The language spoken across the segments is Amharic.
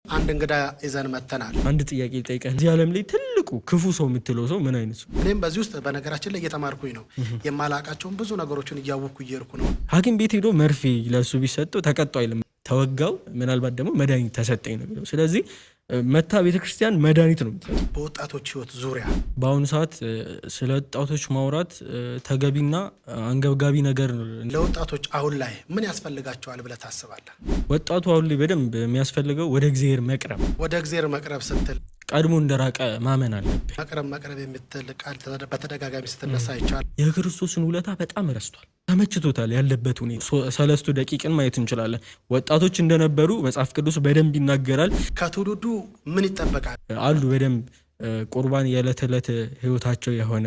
አንድ እንግዳ ይዘን መተናል። አንድ ጥያቄ ልጠይቅህ። እዚህ ዓለም ላይ ትልቁ ክፉ ሰው የምትለው ሰው ምን አይነት ሰው? እኔም በዚህ ውስጥ በነገራችን ላይ እየተማርኩኝ ነው። የማላቃቸውን ብዙ ነገሮችን እያወቅኩ እየርኩ ነው። ሐኪም ቤት ሄዶ መርፌ ለሱ ቢሰጠው ተቀጣ አይልም፣ ተወጋው፣ ምናልባት ደግሞ መድኃኒት ተሰጠኝ ነው የሚለው። ስለዚህ መታ ቤተክርስቲያን መድኃኒት ነው የምትሰጠው። በወጣቶች ህይወት ዙሪያ በአሁኑ ሰዓት ስለ ወጣቶች ማውራት ተገቢና አንገብጋቢ ነገር ነው። ለወጣቶች አሁን ላይ ምን ያስፈልጋቸዋል ብለህ ታስባለህ? ወጣቱ አሁን ላይ በደንብ የሚያስፈልገው ወደ እግዚአብሔር መቅረብ። ወደ እግዚአብሔር መቅረብ ስትል ቀድሞ እንደራቀ ማመን አለብህ። መቅረብ የምትል ቃል በተደጋጋሚ ስትነሳ ይቻላል። የክርስቶስን ውለታ በጣም ረስቷል፣ ተመችቶታል ያለበት ሁኔታ። ሰለስቱ ደቂቅን ማየት እንችላለን። ወጣቶች እንደነበሩ መጽሐፍ ቅዱስ በደንብ ይናገራል። ከትውልዱ ምን ይጠበቃል? አሉ በደንብ ቁርባን የዕለት ዕለት ህይወታቸው የሆነ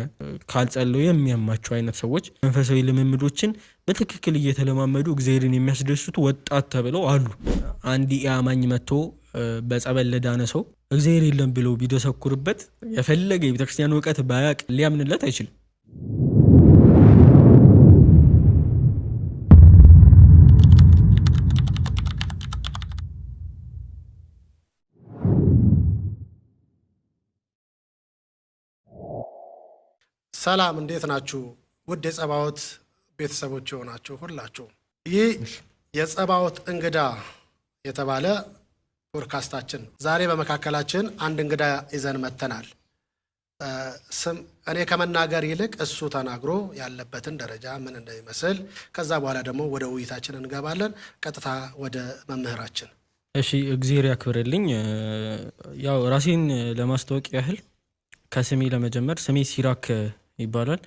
ካልጸለው የሚያማቸው አይነት ሰዎች መንፈሳዊ ልምምዶችን በትክክል እየተለማመዱ እግዚአብሔርን የሚያስደስቱ ወጣት ተብለው አሉ። አንድ አማኝ መጥቶ በጸበል ለዳነ ሰው እግዚአብሔር የለም ብለው ቢደሰኩርበት የፈለገ የቤተክርስቲያን እውቀት ባያቅ ሊያምንለት አይችልም። ሰላም፣ እንዴት ናችሁ? ውድ የጸባዖት ቤተሰቦች የሆናችሁ ሁላችሁ፣ ይህ የጸባዖት እንግዳ የተባለ ፖድካስታችን ዛሬ በመካከላችን አንድ እንግዳ ይዘን መተናል። እኔ ከመናገር ይልቅ እሱ ተናግሮ ያለበትን ደረጃ ምን እንደሚመስል ከዛ በኋላ ደግሞ ወደ ውይይታችን እንገባለን። ቀጥታ ወደ መምህራችን። እሺ፣ እግዚአብሔር ያክብርልኝ። ያው ራሴን ለማስታወቅ ያህል ከስሜ ለመጀመር፣ ስሜ ሲራክ ይባላል።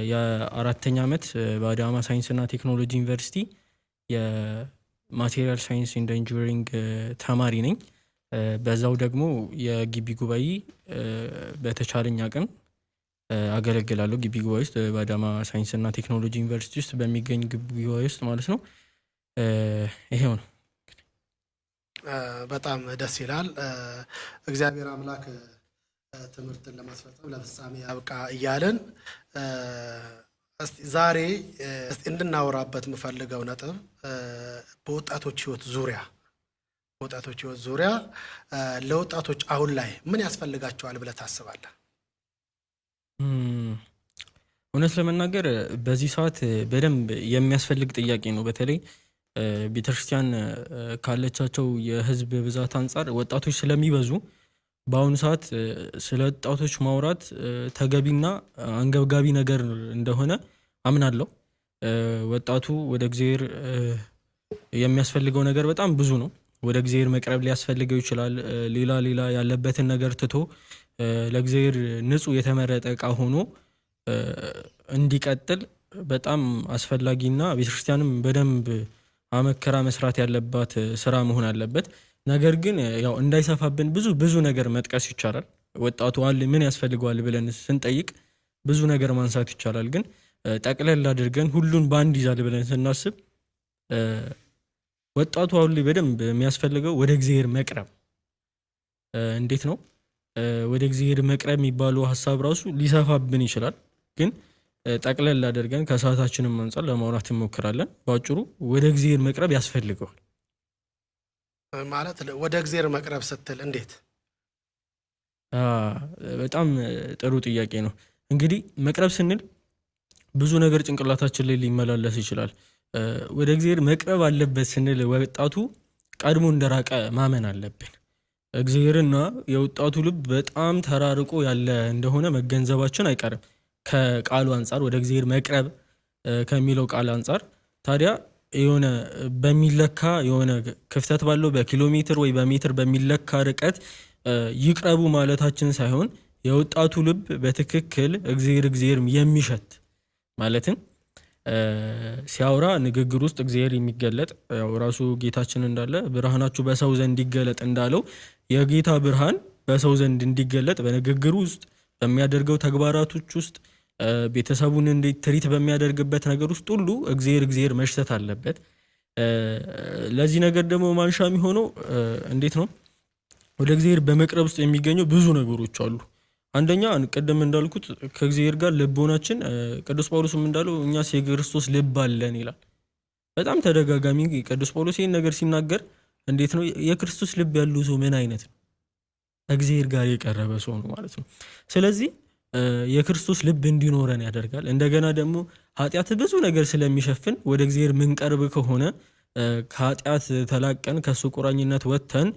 የአራተኛ ዓመት በአዳማ ሳይንስና ቴክኖሎጂ ዩኒቨርሲቲ የማቴሪያል ሳይንስ ኤንድ ኢንጂነሪንግ ተማሪ ነኝ። በዛው ደግሞ የግቢ ጉባኤ በተቻለኝ አቅም አገለግላለሁ። ግቢ ጉባኤ ውስጥ በአዳማ ሳይንስና ቴክኖሎጂ ዩኒቨርሲቲ ውስጥ በሚገኝ ግቢ ጉባኤ ውስጥ ማለት ነው። ይሄው ነው። በጣም ደስ ይላል። እግዚአብሔር አምላክ ትምህርትን ለማስፈጸም ለፍጻሜ ያብቃ እያልን ዛሬ እንድናወራበት የምፈልገው ነጥብ በወጣቶች ህይወት ዙሪያ ለወጣቶች አሁን ላይ ምን ያስፈልጋቸዋል ብለህ ታስባለህ? እውነት ለመናገር በዚህ ሰዓት በደንብ የሚያስፈልግ ጥያቄ ነው። በተለይ ቤተክርስቲያን ካለቻቸው የህዝብ ብዛት አንጻር ወጣቶች ስለሚበዙ በአሁኑ ሰዓት ስለ ወጣቶች ማውራት ተገቢና አንገብጋቢ ነገር እንደሆነ አምናለሁ። ወጣቱ ወደ እግዚአብሔር የሚያስፈልገው ነገር በጣም ብዙ ነው። ወደ እግዚአብሔር መቅረብ ሊያስፈልገው ይችላል። ሌላ ያለበትን ነገር ትቶ ለእግዚአብሔር ንጹሕ የተመረጠ ዕቃ ሆኖ እንዲቀጥል በጣም አስፈላጊና ቤተክርስቲያንም በደንብ አመከራ መስራት ያለባት ስራ መሆን አለበት። ነገር ግን ያው እንዳይሰፋብን ብዙ ነገር መጥቀስ ይቻላል። ወጣቱ አለ ምን ያስፈልገዋል ብለን ስንጠይቅ ብዙ ነገር ማንሳት ይቻላል። ግን ጠቅለል አድርገን ሁሉን በአንድ ይዛል ብለን ስናስብ ወጣቱ አሁን ላይ በደንብ የሚያስፈልገው ወደ እግዚአብሔር መቅረብ። እንዴት ነው ወደ እግዚአብሔር መቅረብ የሚባለው ሀሳብ ራሱ ሊሰፋብን ይችላል። ግን ጠቅለል አድርገን ከሰዓታችንም አንፃር ለማውራት እንሞክራለን። ባጭሩ ወደ እግዚአብሔር መቅረብ ያስፈልገዋል ማለት። ወደ እግዚአብሔር መቅረብ ስትል እንዴት? በጣም ጥሩ ጥያቄ ነው። እንግዲህ መቅረብ ስንል ብዙ ነገር ጭንቅላታችን ላይ ሊመላለስ ይችላል። ወደ እግዚአብሔር መቅረብ አለበት ስንል ወጣቱ ቀድሞ እንደራቀ ማመን አለብን። እግዚአብሔርና የወጣቱ ልብ በጣም ተራርቆ ያለ እንደሆነ መገንዘባችን አይቀርም። ከቃሉ አንጻር ወደ እግዚአብሔር መቅረብ ከሚለው ቃል አንጻር ታዲያ የሆነ በሚለካ የሆነ ክፍተት ባለው በኪሎ ሜትር ወይ በሜትር በሚለካ ርቀት ይቅረቡ ማለታችን ሳይሆን የወጣቱ ልብ በትክክል እግዚአብሔር የሚሸት ማለትም ሲያወራ ንግግር ውስጥ እግዚአብሔር የሚገለጥ ያው ራሱ ጌታችን እንዳለ ብርሃናችሁ በሰው ዘንድ እንዲገለጥ እንዳለው የጌታ ብርሃን በሰው ዘንድ እንዲገለጥ በንግግሩ ውስጥ በሚያደርገው ተግባራቶች ውስጥ ቤተሰቡን እንዴት ትሪት በሚያደርግበት ነገር ውስጥ ሁሉ እግዚአብሔር መሽተት አለበት። ለዚህ ነገር ደግሞ ማንሻ የሚሆነው እንዴት ነው? ወደ እግዚአብሔር በመቅረብ ውስጥ የሚገኙ ብዙ ነገሮች አሉ። አንደኛ ቅድም እንዳልኩት ከእግዚአብሔር ጋር ልቦናችን ቅዱስ ጳውሎስም እንዳለው እኛስ የክርስቶስ ልብ አለን ይላል። በጣም ተደጋጋሚ ቅዱስ ጳውሎስ ይህን ነገር ሲናገር እንዴት ነው የክርስቶስ ልብ ያለው ሰው ምን አይነት ነው? እግዚአብሔር ጋር የቀረበ ሰው ነው ማለት ነው። ስለዚህ የክርስቶስ ልብ እንዲኖረን ያደርጋል። እንደገና ደግሞ ኃጢአት ብዙ ነገር ስለሚሸፍን ወደ እግዚአብሔር ምንቀርብ ከሆነ ከኃጢአት ተላቀን ከሱ ቁራኝነት ወጥተን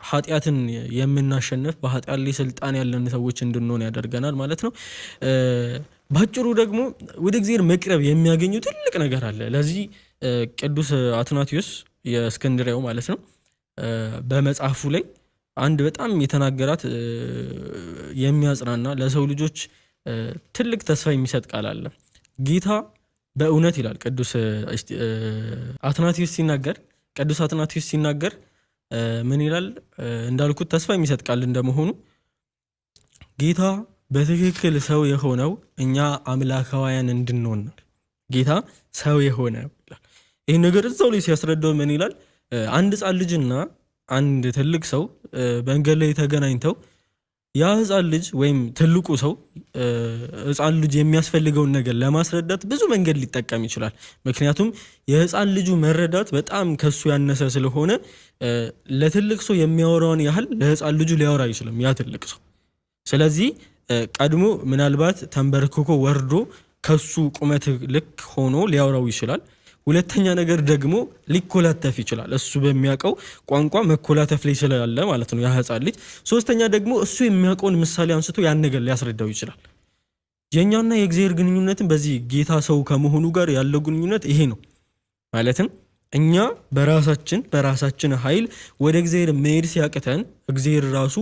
ኃጢአትን የምናሸንፍ በኃጢአት ላይ ስልጣን ያለን ሰዎች እንድንሆን ያደርገናል ማለት ነው። ባጭሩ ደግሞ ወደ እግዚአብሔር መቅረብ የሚያገኙ ትልቅ ነገር አለ። ለዚህ ቅዱስ አትናቴዎስ የእስክንድርያው ማለት ነው በመጽሐፉ ላይ አንድ በጣም የተናገራት የሚያጽናና ለሰው ልጆች ትልቅ ተስፋ የሚሰጥ ቃል አለ። ጌታ በእውነት ይላል ቅዱስ አትናቴዎስ ሲናገር ምን ይላል? እንዳልኩት ተስፋ የሚሰጥ ቃል እንደመሆኑ ጌታ በትክክል ሰው የሆነው እኛ አምላካውያን እንድንሆን ነው። ጌታ ሰው የሆነ ይላል። ይህ ነገር እዛው ላይ ሲያስረዳው ምን ይላል? አንድ ሕፃን ልጅና አንድ ትልቅ ሰው በመንገድ ላይ ተገናኝተው ያ ሕፃን ልጅ ወይም ትልቁ ሰው ሕፃን ልጅ የሚያስፈልገውን ነገር ለማስረዳት ብዙ መንገድ ሊጠቀም ይችላል። ምክንያቱም የሕፃን ልጁ መረዳት በጣም ከሱ ያነሰ ስለሆነ ለትልቅ ሰው የሚያወራውን ያህል ለሕፃን ልጁ ሊያወራ አይችልም ያ ትልቅ ሰው። ስለዚህ ቀድሞ ምናልባት ተንበርክኮ ወርዶ ከሱ ቁመት ልክ ሆኖ ሊያወራው ይችላል። ሁለተኛ ነገር ደግሞ ሊኮላተፍ ይችላል። እሱ በሚያውቀው ቋንቋ መኮላተፍ ላይ ስላለ ማለት ነው ያ ሕፃን ልጅ። ሶስተኛ ደግሞ እሱ የሚያውቀውን ምሳሌ አንስቶ ያን ነገር ሊያስረዳው ይችላል። የኛና የእግዚአብሔር ግንኙነትን በዚህ ጌታ ሰው ከመሆኑ ጋር ያለው ግንኙነት ይሄ ነው። ማለትም እኛ በራሳችን ኃይል ወደ እግዚአብሔር መሄድ ሲያቅተን እግዚአብሔር ራሱ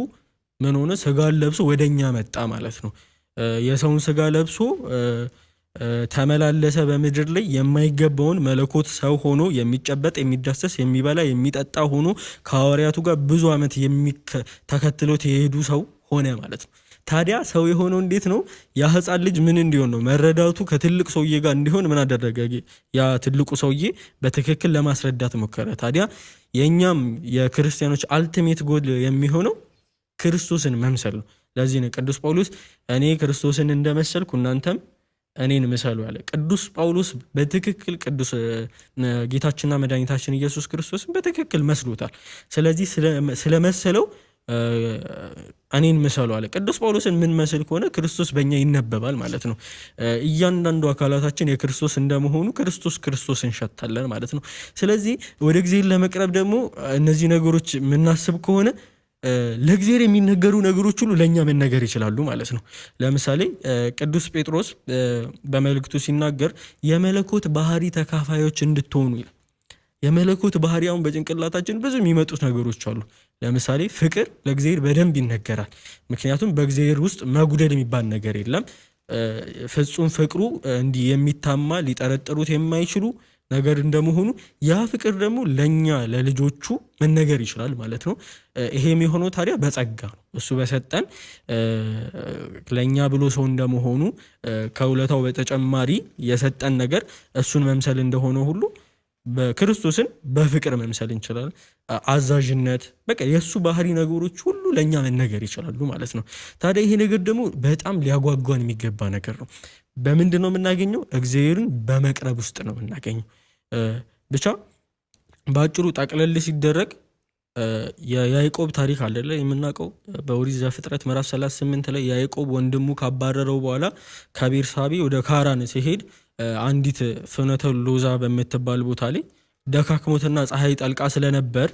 ምን ሆነ? ስጋን ለብሶ ወደኛ መጣ ማለት ነው። የሰውን ስጋ ለብሶ ተመላለሰ በምድር ላይ የማይገባውን መለኮት ሰው ሆኖ የሚጨበጥ የሚዳሰስ የሚበላ የሚጠጣ ሆኖ ከሐዋርያቱ ጋር ብዙ ዓመት ተከትሎት የሄዱ ሰው ሆነ ማለት ነው። ታዲያ ሰው የሆነው እንዴት ነው? ያ ሕፃን ልጅ ምን እንዲሆን ነው? መረዳቱ ከትልቅ ሰውዬ ጋር እንዲሆን ምን አደረገ? ያ ትልቁ ሰውዬ በትክክል ለማስረዳት ሞከረ። ታዲያ የእኛም የክርስቲያኖች አልቲሜት ጎል የሚሆነው ክርስቶስን መምሰል ነው። ለዚህ ነው ቅዱስ ጳውሎስ እኔ ክርስቶስን እንደመሰልኩ እናንተም እኔን ምሰሉ ያለ። ቅዱስ ጳውሎስ በትክክል ቅዱስ ጌታችንና መድኃኒታችን ኢየሱስ ክርስቶስን በትክክል መስሎታል። ስለዚህ ስለመሰለው እኔን ምሰሉ አለ። ቅዱስ ጳውሎስን ምን መስል ከሆነ ክርስቶስ በእኛ ይነበባል ማለት ነው። እያንዳንዱ አካላታችን የክርስቶስ እንደመሆኑ ክርስቶስ እንሸታለን ማለት ነው። ስለዚህ ወደ እግዚአብሔር ለመቅረብ ደግሞ እነዚህ ነገሮች የምናስብ ከሆነ ለእግዚአብሔር የሚነገሩ ነገሮች ሁሉ ለእኛ መነገር ይችላሉ ማለት ነው። ለምሳሌ ቅዱስ ጴጥሮስ በመልእክቱ ሲናገር የመለኮት ባህሪ ተካፋዮች እንድትሆኑ ይላል። የመለኮት ባህሪ አሁን በጭንቅላታችን ብዙ የሚመጡት ነገሮች አሉ። ለምሳሌ ፍቅር ለእግዚአብሔር በደንብ ይነገራል። ምክንያቱም በእግዚአብሔር ውስጥ መጉደል የሚባል ነገር የለም። ፍጹም ፍቅሩ እንዲህ የሚታማ ሊጠረጥሩት የማይችሉ ነገር እንደመሆኑ ያ ፍቅር ደግሞ ለኛ ለልጆቹ መነገር ይችላል ማለት ነው። ይሄም የሆነው ታዲያ በጸጋ ነው። እሱ በሰጠን ለኛ ብሎ ሰው እንደመሆኑ ከውለታው በተጨማሪ የሰጠን ነገር እሱን መምሰል እንደሆነ ሁሉ በክርስቶስን በፍቅር መምሰል እንችላለን። አዛዥነት፣ በቃ የእሱ ባህሪ ነገሮች ሁሉ ለእኛ መነገር ይችላሉ ማለት ነው። ታዲያ ይሄ ነገር ደግሞ በጣም ሊያጓጓን የሚገባ ነገር ነው። በምንድን ነው የምናገኘው? እግዚአብሔርን በመቅረብ ውስጥ ነው የምናገኘው። ብቻ በአጭሩ ጠቅለል ሲደረግ የያዕቆብ ታሪክ አለ የምናውቀው በኦሪት ዘፍጥረት ምዕራፍ 38 ላይ ያዕቆብ ወንድሙ ካባረረው በኋላ ከቤርሳቤ ወደ ካራን ሲሄድ አንዲት ፍኖተ ሎዛ በምትባል ቦታ ላይ ደካክሞትና ፀሐይ ጠልቃ ስለነበር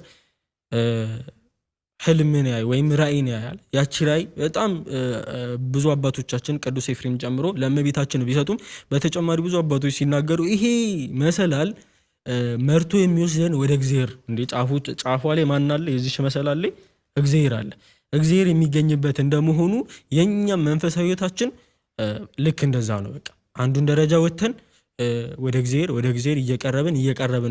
ህልምን ያይ ወይም ራእይን ያያል። ያቺ ራእይ በጣም ብዙ አባቶቻችን ቅዱስ ኤፍሬም ጨምሮ ለእመቤታችን ቢሰጡም በተጨማሪ ብዙ አባቶች ሲናገሩ ይሄ መሰላል መርቶ የሚወስደን ወደ እግዚአብሔር እንደ ጫፏ ላይ ማን አለ? የዚች መሰላል ላይ እግዚአብሔር አለ። እግዚአብሔር የሚገኝበት እንደመሆኑ የኛም መንፈሳዊ ህይወታችን ልክ እንደዛ ነው። በቃ አንዱን ደረጃ ወጥተን ወደ እግዚአብሔር እየቀረብን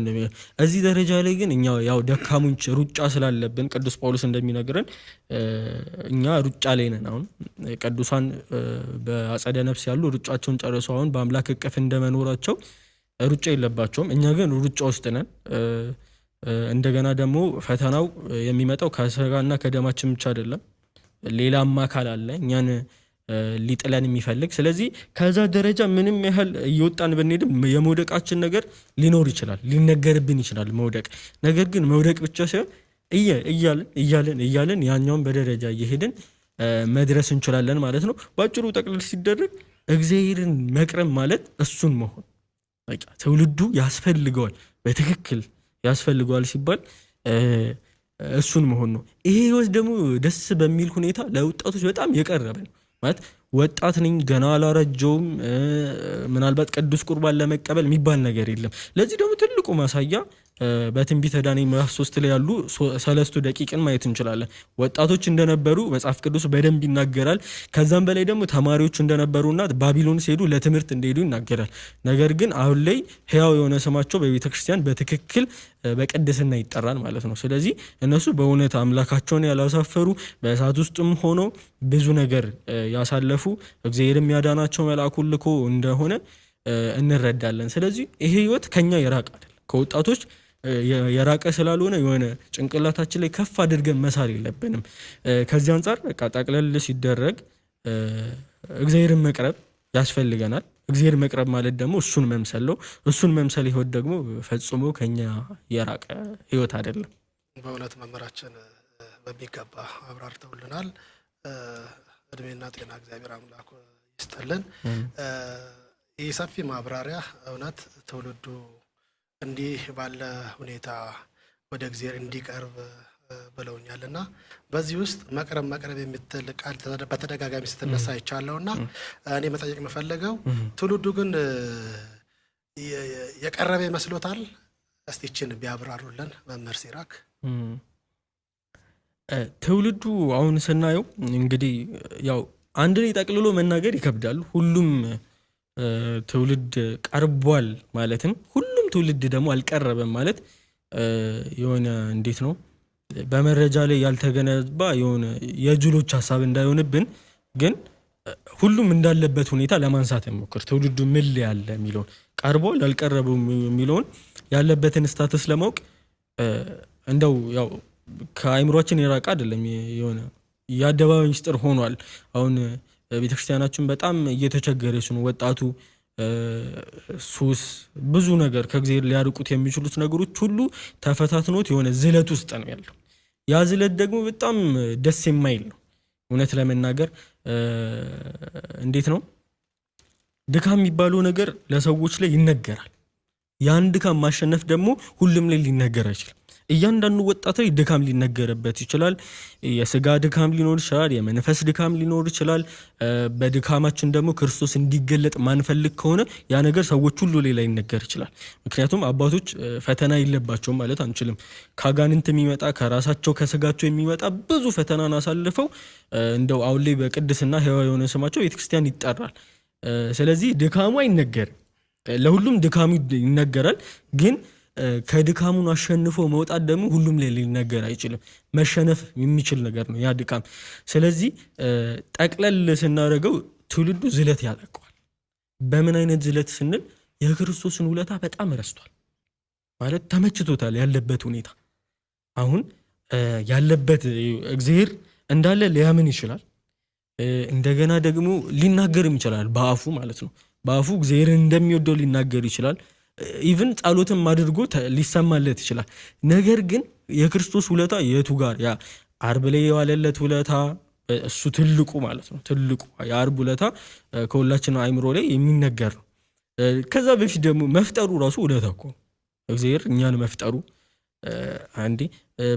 ነው። እዚህ ደረጃ ላይ ግን እኛ ያው ደካሞች ሩጫ ስላለብን ቅዱስ ጳውሎስ እንደሚነግረን እኛ ሩጫ ላይ ነን። አሁን ቅዱሳን በአጸደ ነፍስ ያሉ ሩጫቸውን ጨርሰው አሁን በአምላክ እቅፍ እንደመኖራቸው ሩጫ የለባቸውም። እኛ ግን ሩጫ ውስጥ ነን። እንደገና ደግሞ ፈተናው የሚመጣው ከስጋና ከደማችን ብቻ አይደለም፣ ሌላም አካል አለ እኛን ሊጥለን የሚፈልግ። ስለዚህ ከዛ ደረጃ ምንም ያህል እየወጣን ብንሄድም የመውደቃችን ነገር ሊኖር ይችላል፣ ሊነገርብን ይችላል መውደቅ። ነገር ግን መውደቅ ብቻ ሳይሆን እያለን ያኛውን በደረጃ እየሄድን መድረስ እንችላለን ማለት ነው። ባጭሩ ጠቅልል ሲደረግ እግዚአብሔርን መቅረብ ማለት እሱን መሆን በቃ ትውልዱ ያስፈልገዋል፣ በትክክል ያስፈልገዋል ሲባል እሱን መሆን ነው። ይሄ ህይወት ደግሞ ደስ በሚል ሁኔታ ለወጣቶች በጣም የቀረበ ነው ማለት ወጣት ነኝ ገና አላረጀውም ምናልባት ቅዱስ ቁርባን ለመቀበል የሚባል ነገር የለም። ለዚህ ደግሞ ትልቁ ማሳያ በትንቢተ ዳንኤል ምዕራፍ 3 ላይ ያሉ 3 ደቂቃን ማየት እንችላለን። ወጣቶች እንደነበሩ መጽሐፍ ቅዱስ በደንብ ይናገራል። ከዛም በላይ ደግሞ ተማሪዎች እንደነበሩና ባቢሎን ሲሄዱ ለትምህርት እንደሄዱ ይናገራል። ነገር ግን አሁን ላይ ሕያው የሆነ ስማቸው በቤተክርስቲያን በትክክል በቅድስና ይጠራል ማለት ነው። ስለዚህ እነሱ በእውነት አምላካቸውን ያላሳፈሩ በእሳት ውስጥም ሆኖ ብዙ ነገር ያሳለፉ እግዚአብሔርም ያዳናቸው መልአኩን ልኮ እንደሆነ እንረዳለን። ስለዚህ ይሄ ህይወት ከኛ የራቀ አይደለም፣ ከወጣቶች የራቀ ስላልሆነ የሆነ ጭንቅላታችን ላይ ከፍ አድርገን መሳል የለብንም። ከዚህ አንጻር በቃ ጠቅለል ሲደረግ እግዚአብሔርን መቅረብ ያስፈልገናል። እግዚአብሔር መቅረብ ማለት ደግሞ እሱን መምሰል ነው። እሱን መምሰል ህይወት ደግሞ ፈጽሞ ከኛ የራቀ ህይወት አይደለም። በእውነት መምህራችን በሚገባ አብራርተውልናል። እድሜና ጤና እግዚአብሔር አምላክ ይስጥልን። ይህ ሰፊ ማብራሪያ እውነት ትውልዱ እንዲህ ባለ ሁኔታ ወደ እግዚአብሔር እንዲቀርብ ብለውኛልና በዚህ ውስጥ መቅረብ የምትል ቃል በተደጋጋሚ ስትነሳ ይቻለውና እኔ መጠየቅ የምፈልገው ትውልዱ ግን የቀረበ ይመስሎታል? እስቲ እቺን ቢያብራሩልን መምህር ሲራክ። ትውልዱ አሁን ስናየው እንግዲህ ያው አንድ ላይ ጠቅልሎ መናገር ይከብዳል። ሁሉም ትውልድ ቀርቧል ማለትም ሁሉም ትውልድ ደግሞ አልቀረበም ማለት የሆነ እንዴት ነው በመረጃ ላይ ያልተገነባ የሆነ የጅሎች ሐሳብ እንዳይሆንብን ግን ሁሉም እንዳለበት ሁኔታ ለማንሳት እንሞክር። ትውልዱ ምን ላይ ያለ የሚለውን ቀርቧል አልቀረበው የሚለውን ያለበትን ስታተስ ለማወቅ እንደው ያው ከአይምሮአችን የራቀ አይደለም፣ የሆነ የአደባባይ ምስጢር ሆኗል። አሁን ቤተክርስቲያናችን በጣም እየተቸገረች ነው። ወጣቱ ሱስ ብዙ ነገር ከእግዚአብሔር ሊያርቁት የሚችሉት ነገሮች ሁሉ ተፈታትኖት የሆነ ዝለት ውስጥ ነው ያለው። ያ ዝለት ደግሞ በጣም ደስ የማይል ነው። እውነት ለመናገር እንዴት ነው ድካም የሚባለው ነገር ለሰዎች ላይ ይነገራል። ያን ድካም ማሸነፍ ደግሞ ሁሉም ላይ ሊነገር አይችልም። እያንዳንዱ ወጣት ላይ ድካም ሊነገርበት ይችላል። የስጋ ድካም ሊኖር ይችላል፣ የመንፈስ ድካም ሊኖር ይችላል። በድካማችን ደግሞ ክርስቶስ እንዲገለጥ ማንፈልግ ከሆነ ያ ነገር ሰዎች ሁሉ ላይ ይነገር ይችላል። ምክንያቱም አባቶች ፈተና የለባቸውም ማለት አንችልም። ከአጋንንት የሚመጣ ከራሳቸው ከስጋቸው የሚመጣ ብዙ ፈተናን አሳልፈው እንደው አሁን ላይ በቅድስና ሕያው የሆነ ስማቸው ቤተክርስቲያን ይጠራል። ስለዚህ ድካሙ አይነገርም፣ ለሁሉም ድካሙ ይነገራል። ግን ከድካሙን አሸንፎ መውጣት ደግሞ ሁሉም ላይ ሊነገር አይችልም። መሸነፍ የሚችል ነገር ነው ያ ድካም። ስለዚህ ጠቅለል ስናደርገው ትውልዱ ዝለት ያጠቀዋል። በምን አይነት ዝለት ስንል የክርስቶስን ውለታ በጣም ረስቷል ማለት ተመችቶታል ያለበት ሁኔታ። አሁን ያለበት እግዚአብሔር እንዳለ ሊያምን ይችላል፣ እንደገና ደግሞ ሊናገርም ይችላል በአፉ ማለት ነው። በአፉ እግዚአብሔርን እንደሚወደው ሊናገር ይችላል። ኢቭን ጸሎትም አድርጎ ሊሰማለት ይችላል። ነገር ግን የክርስቶስ ውለታ የቱ ጋር ያ ዓርብ ላይ የዋለለት ውለታ እሱ ትልቁ ማለት ነው። ትልቁ የዓርብ ውለታ ከሁላችን አእምሮ ላይ የሚነገር ነው። ከዛ በፊት ደግሞ መፍጠሩ ራሱ ውለታ እኮ እግዚአብሔር እኛን መፍጠሩ አንዴ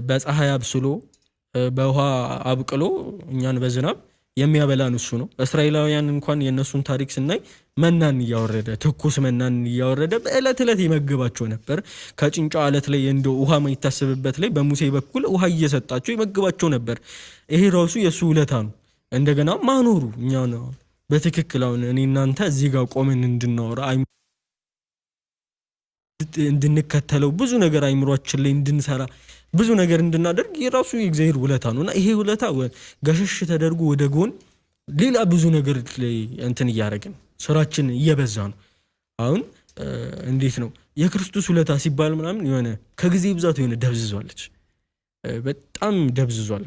በፀሐይ አብስሎ በውሃ አብቅሎ እኛን በዝናብ የሚያበላን እሱ ነው። እስራኤላውያን እንኳን የነሱን ታሪክ ስናይ መናን እያወረደ ትኩስ መናን እያወረደ በእለት እለት ይመግባቸው ነበር። ከጭንጫ አለት ላይ እንደው ውሃ ማይታሰብበት ላይ በሙሴ በኩል ውሃ እየሰጣቸው ይመግባቸው ነበር። ይሄ ራሱ የሱ ውለታ ነው። እንደገና ማኖሩ እኛ ነው በትክክል አሁን እኔ እናንተ እዚህ ጋር ቆመን እንድናወራ እንድንከተለው ብዙ ነገር አይምሮአችን ላይ እንድንሰራ ብዙ ነገር እንድናደርግ የራሱ የእግዚአብሔር ውለታ ነውና ይሄ ውለታ ገሸሽ ተደርጎ ወደ ጎን ሌላ ብዙ ነገር ላይ እንትን እያደረግን ስራችን እየበዛ ነው። አሁን እንዴት ነው የክርስቶስ ውለታ ሲባል ምናምን የሆነ ከጊዜ ብዛት የሆነ ደብዝዟለች፣ በጣም ደብዝዟል።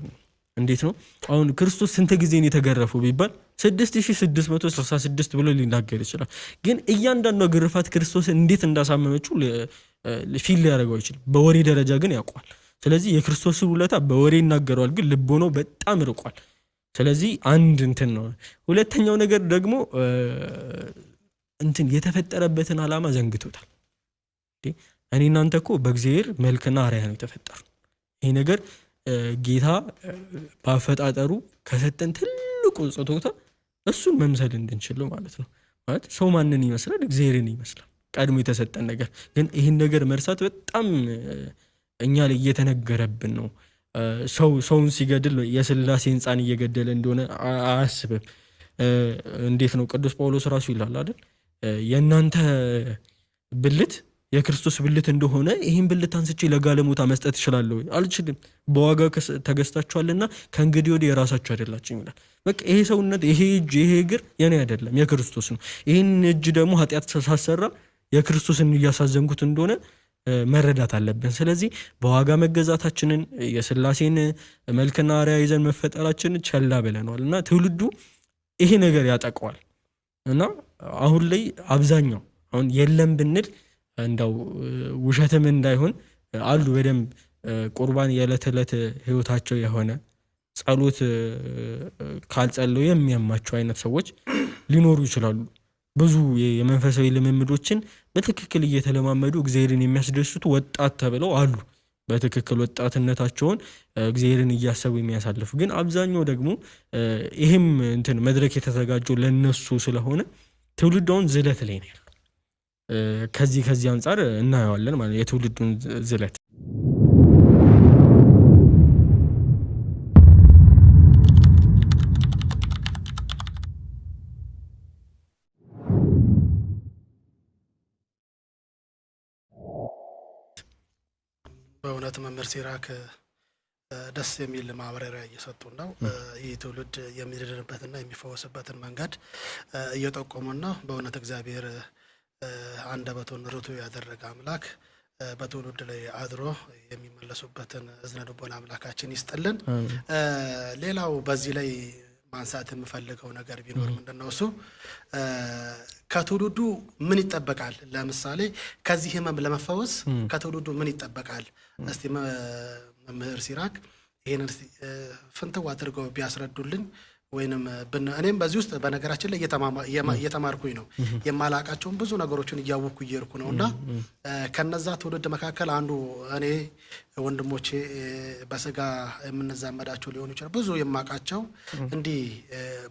እንዴት ነው አሁን ክርስቶስ ስንት ጊዜ ነው የተገረፈው ቢባል 6666 ብሎ ሊናገር ይችላል። ግን እያንዳንዱ ግርፋት ክርስቶስ እንዴት እንዳሳመመችው ፊል ሊያደርገው ይችላል። በወሬ ደረጃ ግን ያውቋል። ስለዚህ የክርስቶስ ውለታ በወሬ ይናገረዋል፣ ግን ልቦ ነው በጣም ርቋል። ስለዚህ አንድ እንትን ነው። ሁለተኛው ነገር ደግሞ እንትን የተፈጠረበትን ዓላማ ዘንግቶታል። እኔ እናንተ እኮ በእግዚአብሔር መልክና አርአያ ነው የተፈጠሩ። ይሄ ነገር ጌታ ባፈጣጠሩ ከሰጠን ትልቁ ስጦታ እሱን መምሰል እንድንችል ማለት ነው። ማለት ሰው ማንን ይመስላል? እግዚአብሔርን ይመስላል። ቀድሞ የተሰጠን ነገር ግን ይህን ነገር መርሳት በጣም እኛ ላይ እየተነገረብን ነው። ሰውን ሲገድል የሥላሴ ሕንፃን እየገደለ እንደሆነ አያስብም። እንዴት ነው ቅዱስ ጳውሎስ ራሱ ይላል አይደል? የእናንተ ብልት የክርስቶስ ብልት እንደሆነ ይህን ብልት አንስቼ ለጋለሞታ መስጠት እችላለሁ? አልችልም። በዋጋ ተገዝታችኋልና ከእንግዲህ ወዲህ የራሳችሁ አይደላችሁም ይላል። በቃ ይሄ ሰውነት፣ ይሄ እጅ፣ ይሄ እግር የኔ አይደለም የክርስቶስ ነው። ይህን እጅ ደግሞ ኃጢአት ሳሰራ የክርስቶስን እያሳዘንኩት እንደሆነ መረዳት አለብን። ስለዚህ በዋጋ መገዛታችንን የሥላሴን መልክና አርአያ ይዘን መፈጠራችንን ቸላ ብለነዋል እና ትውልዱ ይሄ ነገር ያጠቀዋል እና አሁን ላይ አብዛኛው አሁን የለም ብንል እንዳው ውሸትም እንዳይሆን አሉ በደንብ ቁርባን የዕለት ዕለት ህይወታቸው የሆነ ጸሎት ካልጸለው የሚያማቸው አይነት ሰዎች ሊኖሩ ይችላሉ። ብዙ የመንፈሳዊ ልምምዶችን በትክክል እየተለማመዱ እግዚአብሔርን የሚያስደስቱ ወጣት ተብለው አሉ። በትክክል ወጣትነታቸውን እግዚአብሔርን እያሰቡ የሚያሳልፉ። ግን አብዛኛው ደግሞ ይሄም እንትን መድረክ የተዘጋጀው ለነሱ ስለሆነ ትውልዱን ዝለት ላይ ነው። ከዚህ አንጻር እናየዋለን ማለት የትውልዱን ዝለት። በእውነት መምህር ሲራክ ደስ የሚል ማብራሪያ እየሰጡ ነው። ይህ ትውልድ የሚድንበትና የሚፈወስበትን መንገድ እየጠቆሙን ነው። በእውነት እግዚአብሔር አንደበቱን ርቱዕ ያደረገ አምላክ በትውልድ ላይ አድሮ የሚመለሱበትን እዝነ ልቦና አምላካችን ይስጥልን። ሌላው በዚህ ላይ ማንሳት የምፈልገው ነገር ቢኖር ምንድነው እሱ ከትውልዱ ምን ይጠበቃል? ለምሳሌ ከዚህ ህመም ለመፈወስ ከትውልዱ ምን ይጠበቃል? እስቲ መምህር ሲራክ ይሄንን ፍንትው አድርገው ቢያስረዱልኝ። ወይንም እኔም በዚህ ውስጥ በነገራችን ላይ እየተማርኩኝ ነው። የማላቃቸውን ብዙ ነገሮችን እያወቅኩ እየሄድኩ ነው እና ከነዛ ትውልድ መካከል አንዱ እኔ ወንድሞቼ በስጋ የምንዛመዳቸው ሊሆኑ ይችላል። ብዙ የማቃቸው እንዲህ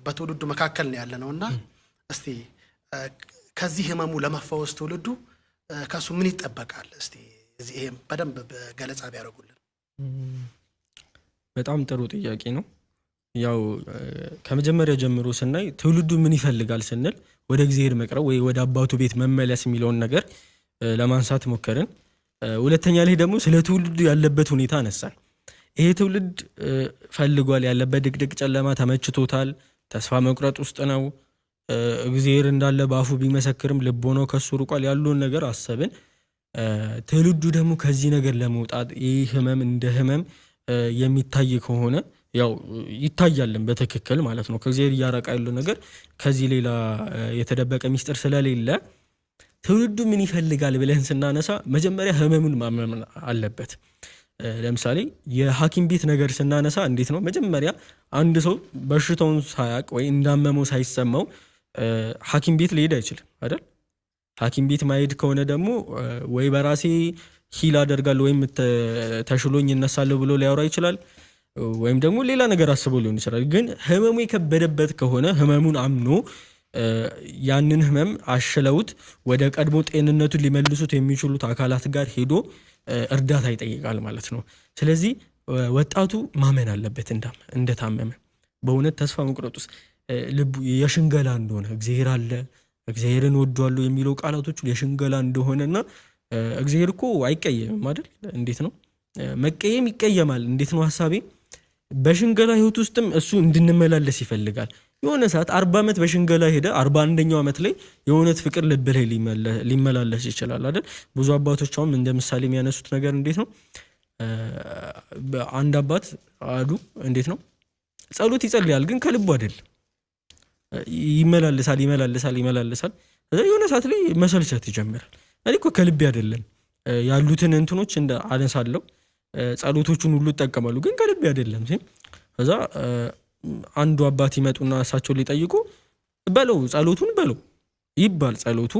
በትውልዱ መካከል ነው ያለ ነው እና እስቲ ከዚህ ህመሙ ለመፈወስ ትውልዱ ከሱ ምን ይጠበቃል? እስቲ ይሄም በደንብ ገለጻ ቢያደርጉልን። በጣም ጥሩ ጥያቄ ነው። ያው ከመጀመሪያ ጀምሮ ስናይ ትውልዱ ምን ይፈልጋል ስንል ወደ እግዚአብሔር መቅረብ ወይ ወደ አባቱ ቤት መመለስ የሚለውን ነገር ለማንሳት ሞከርን። ሁለተኛ ላይ ደግሞ ስለ ትውልዱ ያለበት ሁኔታ አነሳን። ይሄ ትውልድ ፈልጓል፣ ያለበት ድቅድቅ ጨለማ ተመችቶታል፣ ተስፋ መቁረጥ ውስጥ ነው። እግዚአብሔር እንዳለ በአፉ ቢመሰክርም ልቦናው ከሱ ርቋል ያለውን ነገር አሰብን። ትውልዱ ደግሞ ከዚህ ነገር ለመውጣት ይህ ህመም እንደ ህመም የሚታይ ከሆነ ያው ይታያልን በትክክል ማለት ነው። ከእግዚአብሔር እያራቀ ያለው ነገር ከዚህ ሌላ የተደበቀ ሚስጥር ስለሌለ ትውልዱ ምን ይፈልጋል ብለን ስናነሳ መጀመሪያ ህመሙን ማመን አለበት። ለምሳሌ የሐኪም ቤት ነገር ስናነሳ እንዴት ነው መጀመሪያ አንድ ሰው በሽታውን ሳያቅ ወይ እንዳመመው ሳይሰማው ሐኪም ቤት ሊሄድ አይችልም አይደል? ሐኪም ቤት ማሄድ ከሆነ ደግሞ ወይ በራሴ ሂል አደርጋለሁ ወይም ተሽሎኝ እነሳለሁ ብሎ ሊያወራ ይችላል፣ ወይም ደግሞ ሌላ ነገር አስቦ ሊሆን ይችላል። ግን ህመሙ የከበደበት ከሆነ ህመሙን አምኖ ያንን ህመም አሽለውት ወደ ቀድሞ ጤንነቱን ሊመልሱት የሚችሉት አካላት ጋር ሄዶ እርዳታ ይጠይቃል ማለት ነው። ስለዚህ ወጣቱ ማመን አለበት እንደታመመ። በእውነት ተስፋ መቁረጥ ውስጥ ልቡ የሽንገላ እንደሆነ እግዚአብሔር አለ እግዚአብሔርን ወዷለሁ የሚለው ቃላቶቹ የሽንገላ እንደሆነና እግዚአብሔር እኮ አይቀየምም አይደል? እንዴት ነው መቀየም ይቀየማል? እንዴት ነው ሐሳቤ? በሽንገላ ህይወት ውስጥም እሱ እንድንመላለስ ይፈልጋል። የሆነ ሰዓት 40 ዓመት በሽንገላ ሄደ 41ኛው ዓመት ላይ የእውነት ፍቅር ልብ ላይ ሊመላለስ ይችላል አይደል? ብዙ አባቶች አሁን እንደ ምሳሌ የሚያነሱት ነገር እንዴት ነው አንድ አባት አሉ እንዴት ነው ጸሎት ይጸልያል ግን ከልቡ አይደለም። ይመላለሳል ከዛ የሆነ ሰዓት ላይ መሰልቸት ይጀምራል። እኔ እኮ ከልቤ አይደለም ያሉትን እንትኖች እንደ አነሳለሁ ጸሎቶቹን ሁሉ ይጠቀማሉ ግን ከልቤ አይደለም ሲል ከዛ አንዱ አባት ይመጡና እሳቸው ሊጠይቁ በለው ጸሎቱን በለው ይባል። ጸሎቱ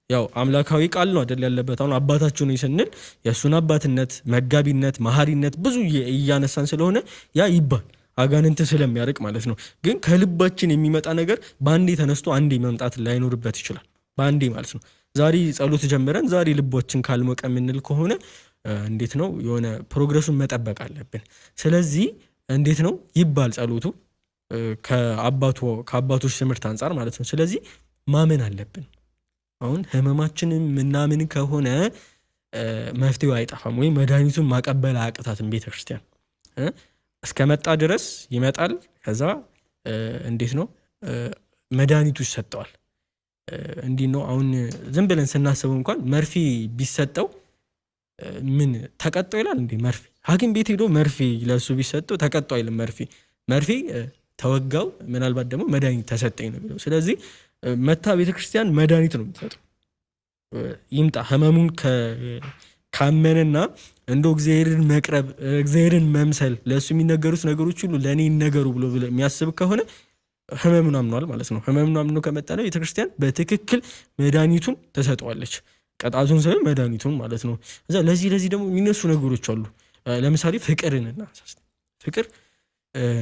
ያው አምላካዊ ቃል ነው አይደል ያለበት። አሁን አባታችሁ ነው ስንል የእሱን አባትነት መጋቢነት መሐሪነት ብዙ እያነሳን ስለሆነ ያ ይባል አጋንንት ስለሚያርቅ ማለት ነው። ግን ከልባችን የሚመጣ ነገር በአንዴ ተነስቶ አንዴ መምጣት ላይኖርበት ይችላል። በአንዴ ማለት ነው። ዛሬ ጸሎት ጀምረን ዛሬ ልቦችን ካልሞቀ የምንል ከሆነ እንዴት ነው የሆነ ፕሮግረሱን መጠበቅ አለብን። ስለዚህ እንዴት ነው ይባል ጸሎቱ ከአባቶች ትምህርት አንጻር ማለት ነው። ስለዚህ ማመን አለብን። አሁን ህመማችንን ምናምን ከሆነ መፍትሄው አይጠፋም ወይም መድኃኒቱን ማቀበል አያቅታትም ቤተክርስቲያን እስከመጣ ድረስ ይመጣል። ከዛ እንዴት ነው መድኃኒቱ ይሰጠዋል። እንዲህ ነው አሁን ዝም ብለን ስናስበው እንኳን መርፌ ቢሰጠው ምን ተቀጦ ይላል እንዴ? መርፌ ሐኪም ቤት ሄዶ መርፌ ለሱ ቢሰጠው ተቀጦ አይልም። መርፌ ተወጋው ምናልባት ደግሞ መድኃኒት ተሰጠኝ ነው የሚለው። ስለዚህ መታ ቤተክርስቲያን መድኃኒት ነው የምትሰጠው። ይምጣ ህመሙን ካመነና እንደው እግዚአብሔርን መቅረብ እግዚአብሔርን መምሰል ለሱ የሚነገሩት ነገሮች ሁሉ ለኔ ይነገሩ ብሎ የሚያስብ ከሆነ ህመሙን አምኗል ማለት ነው። ህመሙን አምኖ ከመጣ ነው ቤተክርስቲያን በትክክል መድኃኒቱን ተሰጠዋለች። ቀጣቱን ሳይሆን መድኃኒቱን ማለት ነው። እዛ ለዚህ ደግሞ የሚነሱ ነገሮች አሉ። ለምሳሌ ፍቅርንና ፍቅር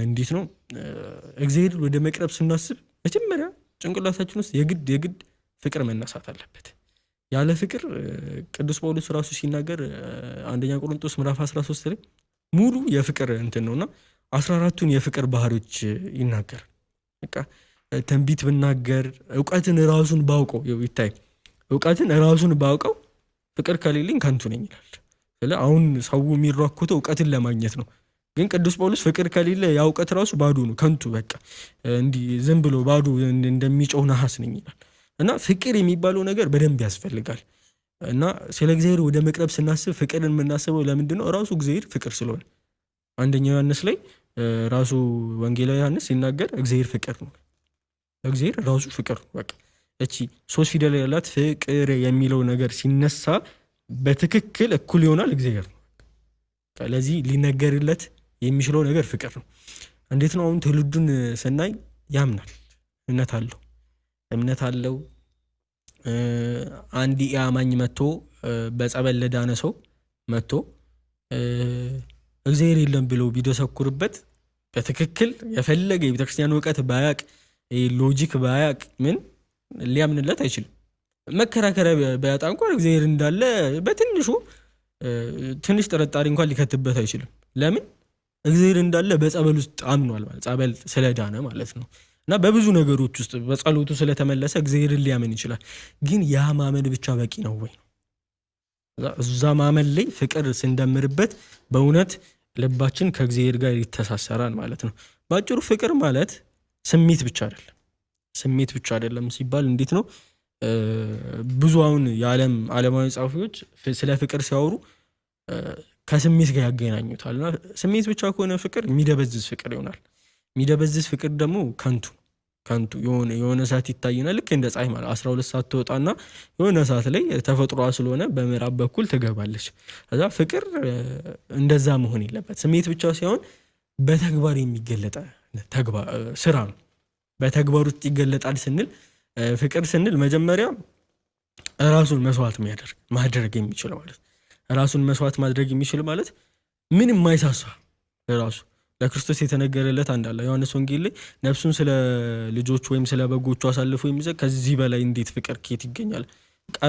እንዴት ነው እግዚአብሔር ወደ መቅረብ ስናስብ መጀመሪያ ጭንቅላታችን ውስጥ የግድ ፍቅር መነሳት አለበት። ያለ ፍቅር ቅዱስ ጳውሎስ ራሱ ሲናገር አንደኛ ቆሮንቶስ ምዕራፍ 13 ላይ ሙሉ የፍቅር እንትን ነውና 14ቱን የፍቅር ባህሪዎች ይናገር። በቃ ትንቢት ብናገር ዕውቀትን ራሱን ባውቀው ይታይ ዕውቀትን ራሱን ባውቀው ፍቅር ከሌለኝ ከንቱ ነኝ ይላል። ስለዚህ አሁን ሰው የሚራኮተው ዕውቀትን ለማግኘት ነው። ግን ቅዱስ ጳውሎስ ፍቅር ከሌለ ያ ዕውቀት ራሱ ባዶ ነው፣ ከንቱ በቃ እንዲህ ዝም ብሎ ባዶ እንደሚጮህ ነሐስ ነኝ ይላል። እና ፍቅር የሚባለው ነገር በደንብ ያስፈልጋል። እና ስለ እግዚአብሔር ወደ መቅረብ ስናስብ ፍቅርን የምናስበው ለምንድን ነው? ራሱ እግዚአብሔር ፍቅር ስለሆነ። አንደኛው ዮሐንስ ላይ ራሱ ወንጌላዊ ዮሐንስ ሲናገር እግዚአብሔር ፍቅር ነው። እግዚአብሔር ራሱ ፍቅር ነው። በቃ እቺ 3 ፊደል ያላት ፍቅር የሚለው ነገር ሲነሳ በትክክል እኩል ይሆናል እግዚአብሔር ነው። ስለዚህ ሊነገርለት የሚችለው ነገር ፍቅር ነው። እንዴት ነው አሁን ትውልዱን ስናይ ያምናል፣ እምነት አለው። አንድ ያማኝ መጥቶ በጸበል ለዳነ ሰው መጥቶ እግዚአብሔር የለም ብሎ ቢደሰኩርበት በትክክል የፈለገ የቤተክርስቲያን ዕውቀት ባያቅ ሎጂክ ባያቅ ምን ሊያምንለት አይችልም። መከራከሪያ ባያጣ እንኳን እግዚአብሔር እንዳለ በትንሹ ትንሽ ጥርጣሬ እንኳን ሊከትበት አይችልም። ለምን? እግዚአብሔር እንዳለ በጸበል ውስጥ አምኗል ማለት ጸበል ስለዳነ ማለት ነው። እና በብዙ ነገሮች ውስጥ በጸሎቱ ስለተመለሰ እግዚአብሔርን ሊያምን ይችላል። ግን ያ ማመን ብቻ በቂ ነው ወይ? እዛ ማመን ላይ ፍቅር ስንደምርበት በእውነት ልባችን ከእግዚአብሔር ጋር ይተሳሰራል ማለት ነው። ባጭሩ ፍቅር ማለት ስሜት ብቻ አይደለም ሲባል እንዴት ነው? ብዙ አሁን ዓለማዊ ጸሐፊዎች ስለ ፍቅር ሲያወሩ ከስሜት ጋር ያገናኙታል። እና ስሜት ብቻ ከሆነ ፍቅር የሚደበዝዝ ፍቅር ይሆናል። የሚደበዝዝ ፍቅር ደግሞ ከንቱ የሆነ ሰዓት ይታይና ልክ እንደ ፀሐይ ማለት 12 ሰዓት ትወጣና የሆነ ሰዓት ላይ ተፈጥሯ ስለሆነ በምዕራብ በኩል ትገባለች። ከዛ ፍቅር እንደዛ መሆን የለበት። ስሜት ብቻ ሳይሆን በተግባር የሚገለጥ ስራ ነው። በተግባር ውስጥ ይገለጣል ስንል ፍቅር ስንል መጀመሪያ ራሱን መስዋዕት ማድረግ የሚችል ማለት ራሱን መስዋዕት ማድረግ የሚችል ማለት ምንም ማይሳሳ ለራሱ ለክርስቶስ የተነገረለት አንዳለ ዮሐንስ ወንጌል ላይ ነፍሱን ስለ ልጆቹ ወይም ስለ በጎቹ አሳልፎ የሚሰጥ ከዚህ በላይ እንዴት ፍቅር ከየት ይገኛል?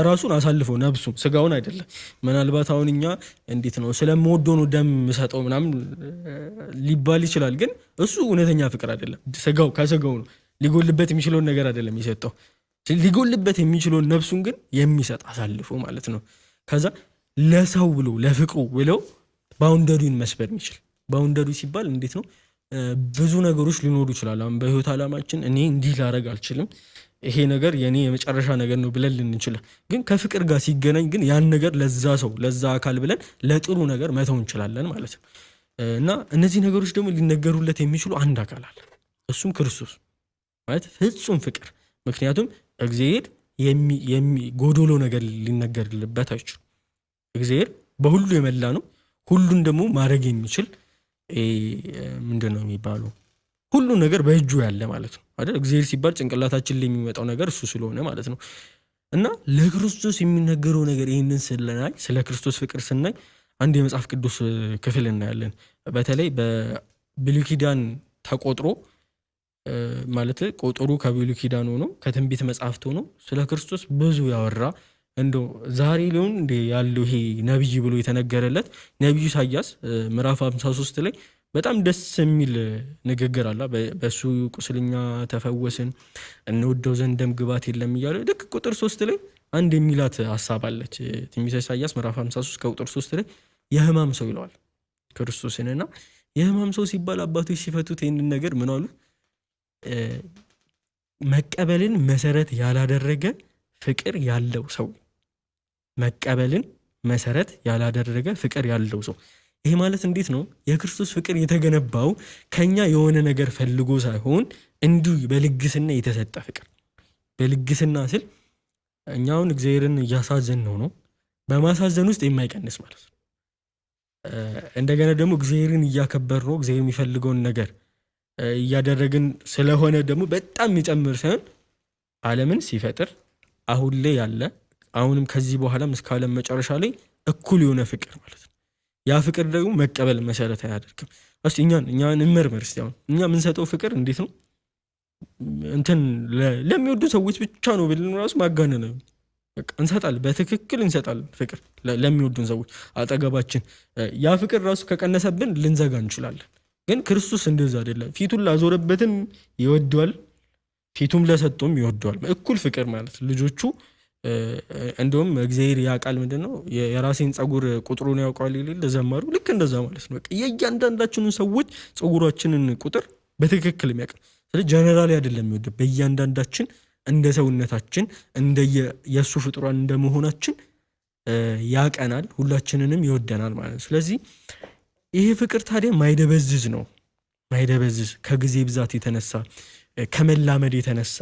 ራሱን አሳልፎ ነፍሱን ስጋውን አይደለም። ምናልባት አሁን እኛ እንዴት ነው ስለምወደው ነው ደም የምሰጠው ምናምን ሊባል ይችላል። ግን እሱ እውነተኛ ፍቅር አይደለም። ከስጋው ነው ሊጎልበት የሚችለውን ነገር አይደለም የሚሰጠው። ሊጎልበት የሚችለውን ነፍሱን ግን የሚሰጥ አሳልፎ ማለት ነው። ከዛ ለሰው ብሎ ለፍቅሩ ብለው ባውንደሪውን መስበር የሚችል ባውንደሪ ሲባል እንዴት ነው? ብዙ ነገሮች ሊኖሩ ይችላል። አሁን በህይወት ዓላማችን እኔ እንዲህ ላደርግ አልችልም፣ ይሄ ነገር የኔ የመጨረሻ ነገር ነው ብለን ልንችላል። ግን ከፍቅር ጋር ሲገናኝ ግን ያን ነገር ለዛ ሰው ለዛ አካል ብለን ለጥሩ ነገር መተው እንችላለን ማለት ነው። እና እነዚህ ነገሮች ደግሞ ሊነገሩለት የሚችሉ አንድ አካል አለ፣ እሱም ክርስቶስ ማለት ፍጹም ፍቅር። ምክንያቱም እግዚአብሔር ጎዶሎ ነገር ሊነገርልበት አይችልም። እግዚአብሔር በሁሉ የመላ ነው። ሁሉን ደግሞ ማድረግ የሚችል ምንድን ነው የሚባለው ሁሉ ነገር በእጁ ያለ ማለት ነው አይደል? እግዚአብሔር ሲባል ጭንቅላታችን ላይ የሚመጣው ነገር እሱ ስለሆነ ማለት ነው። እና ለክርስቶስ የሚነገረው ነገር ይህንን ስናይ፣ ስለ ክርስቶስ ፍቅር ስናይ አንድ የመጽሐፍ ቅዱስ ክፍል እናያለን። በተለይ በብሉይ ኪዳን ተቆጥሮ ማለት ቁጥሩ ከብሉይ ኪዳን ሆኖ ከትንቢት መጽሐፍት ሆኖ ስለ ክርስቶስ ብዙ ያወራ እንደው ዛሬ ሊሆን እንደ ያለው ይሄ ነብይ ብሎ የተነገረለት ነብዩ ኢሳያስ ምዕራፍ 53 ላይ በጣም ደስ የሚል ንግግር አለ። በሱ ቁስልኛ ተፈወስን እንወደው ዘንድ ደም ግባት የለም እያለ ልክ ቁጥር 3 ላይ አንድ የሚላት ሐሳብ አለች። ትንቢተ ኢሳያስ ምዕራፍ 53 ከቁጥር 3 ላይ የሕማም ሰው ይለዋል ክርስቶስንና የሕማም ሰው ሲባል አባቶች ሲፈቱት ይህንን ነገር ምን አሉ? መቀበልን መሰረት ያላደረገ ፍቅር ያለው ሰው፣ መቀበልን መሰረት ያላደረገ ፍቅር ያለው ሰው። ይሄ ማለት እንዴት ነው? የክርስቶስ ፍቅር የተገነባው ከኛ የሆነ ነገር ፈልጎ ሳይሆን እንዲሁ በልግስና የተሰጠ ፍቅር። በልግስና ስል እኛውን እግዚአብሔርን እያሳዘን ነው በማሳዘን ውስጥ የማይቀንስ ማለት ነው። እንደገና ደግሞ እግዚአብሔርን እያከበር ነው፣ እግዚአብሔር የሚፈልገውን ነገር እያደረግን ስለሆነ ደግሞ በጣም የሚጨምር ሳይሆን ዓለምን ሲፈጥር አሁን ላይ ያለ አሁንም ከዚህ በኋላም እስከ ዓለም መጨረሻ ላይ እኩል የሆነ ፍቅር ማለት ነው። ያ ፍቅር ደግሞ መቀበል መሰረት አያደርግም። እስቲ እኛን እንመርመር። እስቲ አሁን እኛ የምንሰጠው ፍቅር እንዴት ነው? እንትን ለሚወዱ ሰዎች ብቻ ነው ብለን ራሱ ማጋነን ነው። በቃ እንሰጣለን፣ በትክክል እንሰጣለን ፍቅር ለሚወዱን ሰዎች አጠገባችን። ያ ፍቅር ራሱ ከቀነሰብን ልንዘጋ እንችላለን። ግን ክርስቶስ እንደዛ አይደለም። ፊቱን ላዞረበትም ይወደዋል፣ ፊቱም ለሰጠውም ይወደዋል። እኩል ፍቅር ማለት ልጆቹ እንደውም እግዚአብሔር ያውቃል ምንድነው የራሴን ጸጉር ቁጥሩን ያውቃል ይላል ዘማሩ። ልክ እንደዛ ማለት ነው። በቃ የእያንዳንዳችንን ሰዎች ጸጉራችንን ቁጥር በትክክል የሚያውቅ። ስለዚህ ጀነራሊ አይደለም የሚወደው፣ በእያንዳንዳችን እንደ ሰውነታችን እንደ የእሱ ፍጡራን እንደመሆናችን ያቀናል፣ ሁላችንንም ይወደናል ማለት ነው። ስለዚህ ይሄ ፍቅር ታዲያ ማይደበዝዝ ነው። ማይደበዝዝ ከጊዜ ብዛት የተነሳ ከመላመድ የተነሳ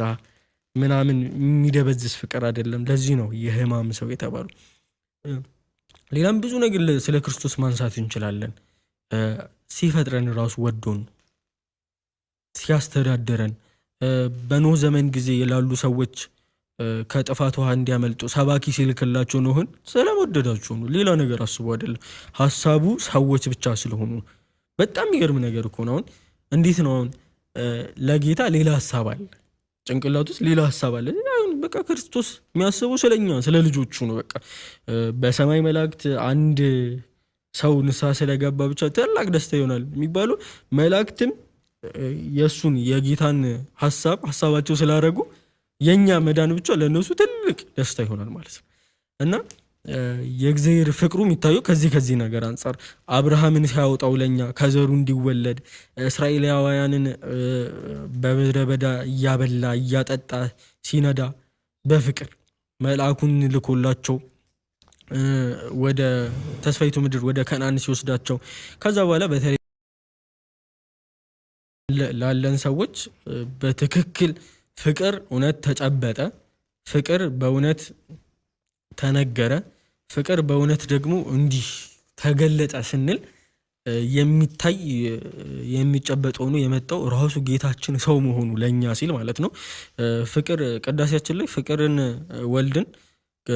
ምናምን የሚደበዝዝ ፍቅር አይደለም። ለዚህ ነው የሕማም ሰው የተባሉ። ሌላም ብዙ ነገር ስለ ክርስቶስ ማንሳት እንችላለን። ሲፈጥረን ራሱ ወዶን፣ ሲያስተዳድረን፣ በኖህ ዘመን ጊዜ ላሉ ሰዎች ከጥፋት ውሃ እንዲያመልጡ ሰባኪ ሲልክላቸው ኖህን ስለወደዳቸው ነው። ሌላ ነገር አስቦ አይደለም። ሀሳቡ ሰዎች ብቻ ስለሆኑ። በጣም የሚገርም ነገር እኮ ነው። አሁን እንዴት ነው አሁን ለጌታ ሌላ ሀሳብ አለ፣ ጭንቅላት ውስጥ ሌላ ሀሳብ አለ። በቃ ክርስቶስ የሚያስበው ስለኛ ስለ ልጆቹ ነው። በቃ በሰማይ መላእክት አንድ ሰው ንስሐ ስለገባ ብቻ ታላቅ ደስታ ይሆናል የሚባለው፣ መላእክትም የእሱን የጌታን ሀሳባቸው ስላደረጉ የኛ መዳን ብቻ ለነሱ ትልቅ ደስታ ይሆናል ማለት ነው። እና የእግዚአብሔር ፍቅሩ የሚታየው ከዚህ ነገር አንጻር አብርሃምን ሲያወጣው ለኛ ከዘሩ እንዲወለድ እስራኤላውያንን በምድረ በዳ እያበላ እያጠጣ ሲነዳ በፍቅር መልአኩን ልኮላቸው ወደ ተስፋይቱ ምድር ወደ ከነዓን ሲወስዳቸው ከዛ በኋላ በተለይ ላለን ሰዎች በትክክል ፍቅር እውነት ተጨበጠ፣ ፍቅር በእውነት ተነገረ፣ ፍቅር በእውነት ደግሞ እንዲህ ተገለጠ ስንል የሚታይ የሚጨበጥ ሆኖ የመጣው ራሱ ጌታችን ሰው መሆኑ ለኛ ሲል ማለት ነው። ፍቅር ቅዳሴያችን ላይ ፍቅርን ወልድን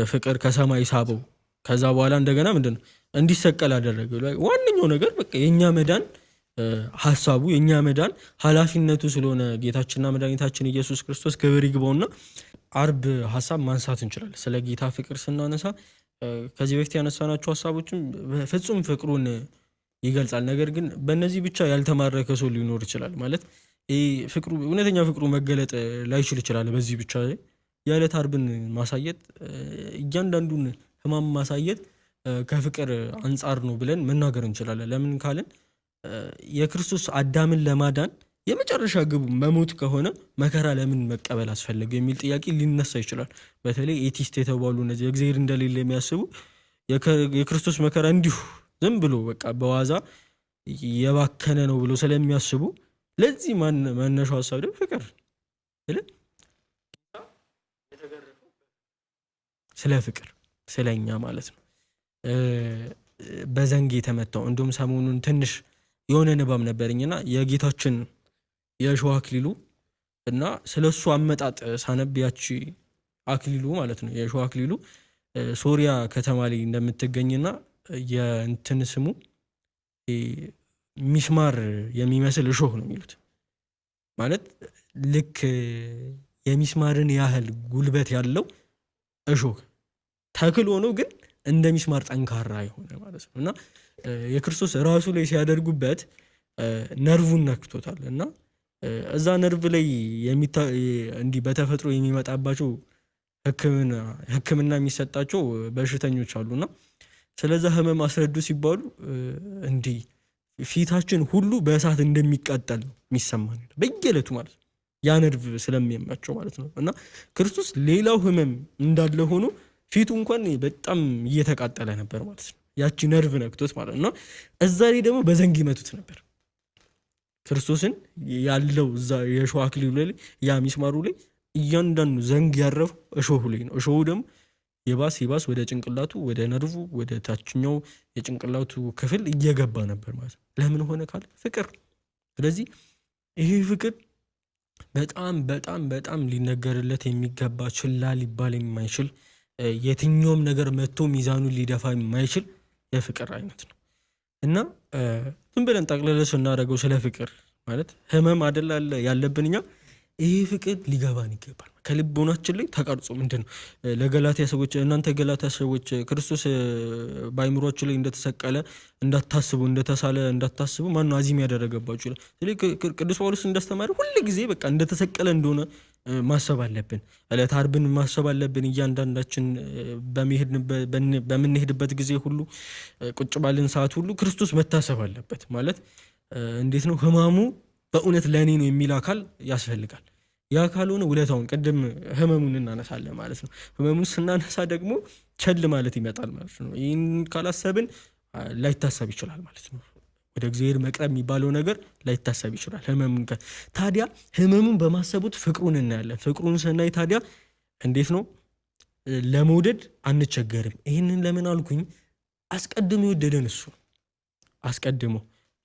ፍቅር ከሰማይ ሳበው፣ ከዛ በኋላ እንደገና ምንድነው እንዲሰቀል አደረገ። ዋነኛው ነገር በቃ የኛ መዳን ሐሳቡ የኛ መዳን ኃላፊነቱ ስለሆነ ጌታችንና መድኃኒታችን ኢየሱስ ክርስቶስ ክብር ይግባውና አርብ ሐሳብ ማንሳት እንችላለን። ስለ ጌታ ፍቅር ስናነሳ ከዚህ በፊት ያነሳናቸው ሐሳቦችም ፍጹም ፍቅሩን ይገልጻል። ነገር ግን በእነዚህ ብቻ ያልተማረከ ሰው ሊኖር ይችላል። ማለት ይህ ፍቅሩ እውነተኛ ፍቅሩ መገለጥ ላይችል ይችላል። በዚህ ብቻ የዕለት አርብን ማሳየት እያንዳንዱን ሕማም ማሳየት ከፍቅር አንጻር ነው ብለን መናገር እንችላለን። ለምን ካልን የክርስቶስ አዳምን ለማዳን የመጨረሻ ግቡ መሞት ከሆነ መከራ ለምን መቀበል አስፈለገ የሚል ጥያቄ ሊነሳ ይችላል። በተለይ ኤቲስት የተባሉ እነዚህ እግዚአብሔር እንደሌለ የሚያስቡ የክርስቶስ መከራ እንዲሁ ዝም ብሎ በቃ በዋዛ የባከነ ነው ብሎ ስለሚያስቡ ለዚህ መነሻው ሐሳብ ደግሞ ፍቅር ስለ ፍቅር ስለኛ ማለት ነው በዘንግ የተመታው። እንዲሁም ሰሞኑን ትንሽ የሆነ ንባብ ነበረኝና የጌታችን የእሾህ አክሊሉ እና ስለሱ አመጣጥ ሳነብ ያቺ አክሊሉ ማለት ነው የእሾህ አክሊሉ ሶሪያ ከተማ ላይ እንደምትገኝና የእንትን ስሙ ሚስማር የሚመስል እሾህ ነው የሚሉት። ማለት ልክ የሚስማርን ያህል ጉልበት ያለው እሾህ ተክል ሆኖ ግን እንደ ሚስማር ጠንካራ የሆነ ማለት ነው እና የክርስቶስ ራሱ ላይ ሲያደርጉበት ነርቡን ነክቶታል እና እዛ ነርቭ ላይ እንዲህ በተፈጥሮ የሚመጣባቸው ሕክምና የሚሰጣቸው በሽተኞች አሉና ስለዛ ህመም አስረዱ ሲባሉ እንዲህ ፊታችን ሁሉ በእሳት እንደሚቃጠል ነው የሚሰማን በየዕለቱ ማለት ነው ያ ነርቭ ስለሚያማቸው ማለት ነው እና ክርስቶስ ሌላው ህመም እንዳለ ሆኖ ፊቱ እንኳን በጣም እየተቃጠለ ነበር ማለት ነው ያቺ ነርቭ ነክቶት ማለት ነው። እዛ ላይ ደግሞ በዘንግ ይመቱት ነበር ክርስቶስን ያለው እዛ የእሾህ አክሊሉ ላይ ያ ሚስማሩ ላይ እያንዳንዱ ዘንግ ያረፈው እሾሁ ላይ ነው። እሾሁ ደግሞ ይባስ ወደ ጭንቅላቱ ወደ ነርቭ ወደ ታችኛው የጭንቅላቱ ክፍል እየገባ ነበር ማለት ነው። ለምን ሆነ ካለ ፍቅር። ስለዚህ ይሄ ፍቅር በጣም በጣም በጣም ሊነገርለት የሚገባ ችላ ሊባል የማይችል የትኛውም ነገር መጥቶ ሚዛኑን ሊደፋ የማይችል የፍቅር አይነት ነው እና ዝም ብለን ጠቅለለ ስናደርገው ስለ ፍቅር ማለት ህመም አይደል ያለብን እኛ ይሄ ፍቅር ሊገባን ይገባል ከልቦናችን ላይ ተቀርጾ ምንድነው ለገላትያ ሰዎች እናንተ ገላትያ ሰዎች ክርስቶስ በአይምሮአችሁ ላይ እንደተሰቀለ እንዳታስቡ እንደተሳለ እንዳታስቡ ማን አዚም ያደረገባችሁ ይላል። ስለዚህ ቅዱስ ጳውሎስ እንዳስተማረ ሁሉ ጊዜ በቃ እንደተሰቀለ እንደሆነ ማሰብ አለብን። ዕለት ዓርብን ማሰብ አለብን። እያንዳንዳችን በምንሄድበት ጊዜ ሁሉ ቁጭ ባልን ሰዓት ሁሉ ክርስቶስ መታሰብ አለበት። ማለት እንዴት ነው ህማሙ በእውነት ለኔ ነው የሚል አካል ያስፈልጋል። ያ ካልሆነ ውለታውን ቅድም ህመሙን እናነሳለን ማለት ነው። ህመሙን ስናነሳ ደግሞ ቸል ማለት ይመጣል ማለት ነው። ይህን ካላሰብን ላይታሰብ ይችላል ማለት ነው። ወደ እግዚአብሔር መቅረብ የሚባለው ነገር ላይታሰብ ይችላል። ህመሙን ታዲያ ህመሙን በማሰቡት ፍቅሩን እናያለን። ፍቅሩን ስናይ ታዲያ እንዴት ነው ለመውደድ አንቸገርም። ይህንን ለምን አልኩኝ? አስቀድሞ የወደደን እሱ አስቀድሞ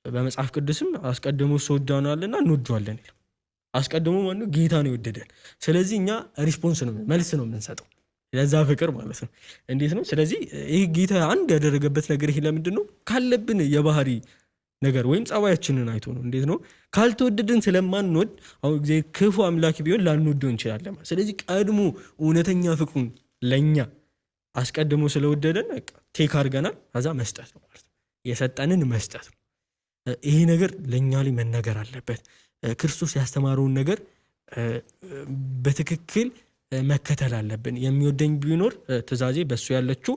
በመጽሐፍ ቅዱስም አስቀድሞ እሱ ወዳናልና እንወደዋለን። አስቀድሞ ማነው? ጌታ ነው የወደደን። ስለዚህ እኛ ሪስፖንስ ነው መልስ ነው የምንሰጠው ለዛ ፍቅር ማለት ነው። እንዴት ነው? ስለዚህ ይሄ ጌታ አንድ ያደረገበት ነገር ይሄ ለምንድን ነው? ካለብን የባህሪ ነገር ወይም ጸባያችንን አይቶ ነው። እንዴት ነው? ካልተወደድን ስለማንወድ አሁን ጊዜ ክፉ አምላክ ቢሆን ላንወደው እንችላለን። ስለዚህ ቀድሞ እውነተኛ ፍቅሩን ለኛ አስቀድሞ ስለወደደን ቴክ አድርገናል። ከዛ መስጠት ነው ማለት ነው። የሰጠንን መስጠት ነው። ይሄ ነገር ለኛ ላይ መነገር አለበት። ክርስቶስ ያስተማረውን ነገር በትክክል መከተል አለብን። የሚወደኝ ቢኖር ትእዛዜ በሱ ያለችው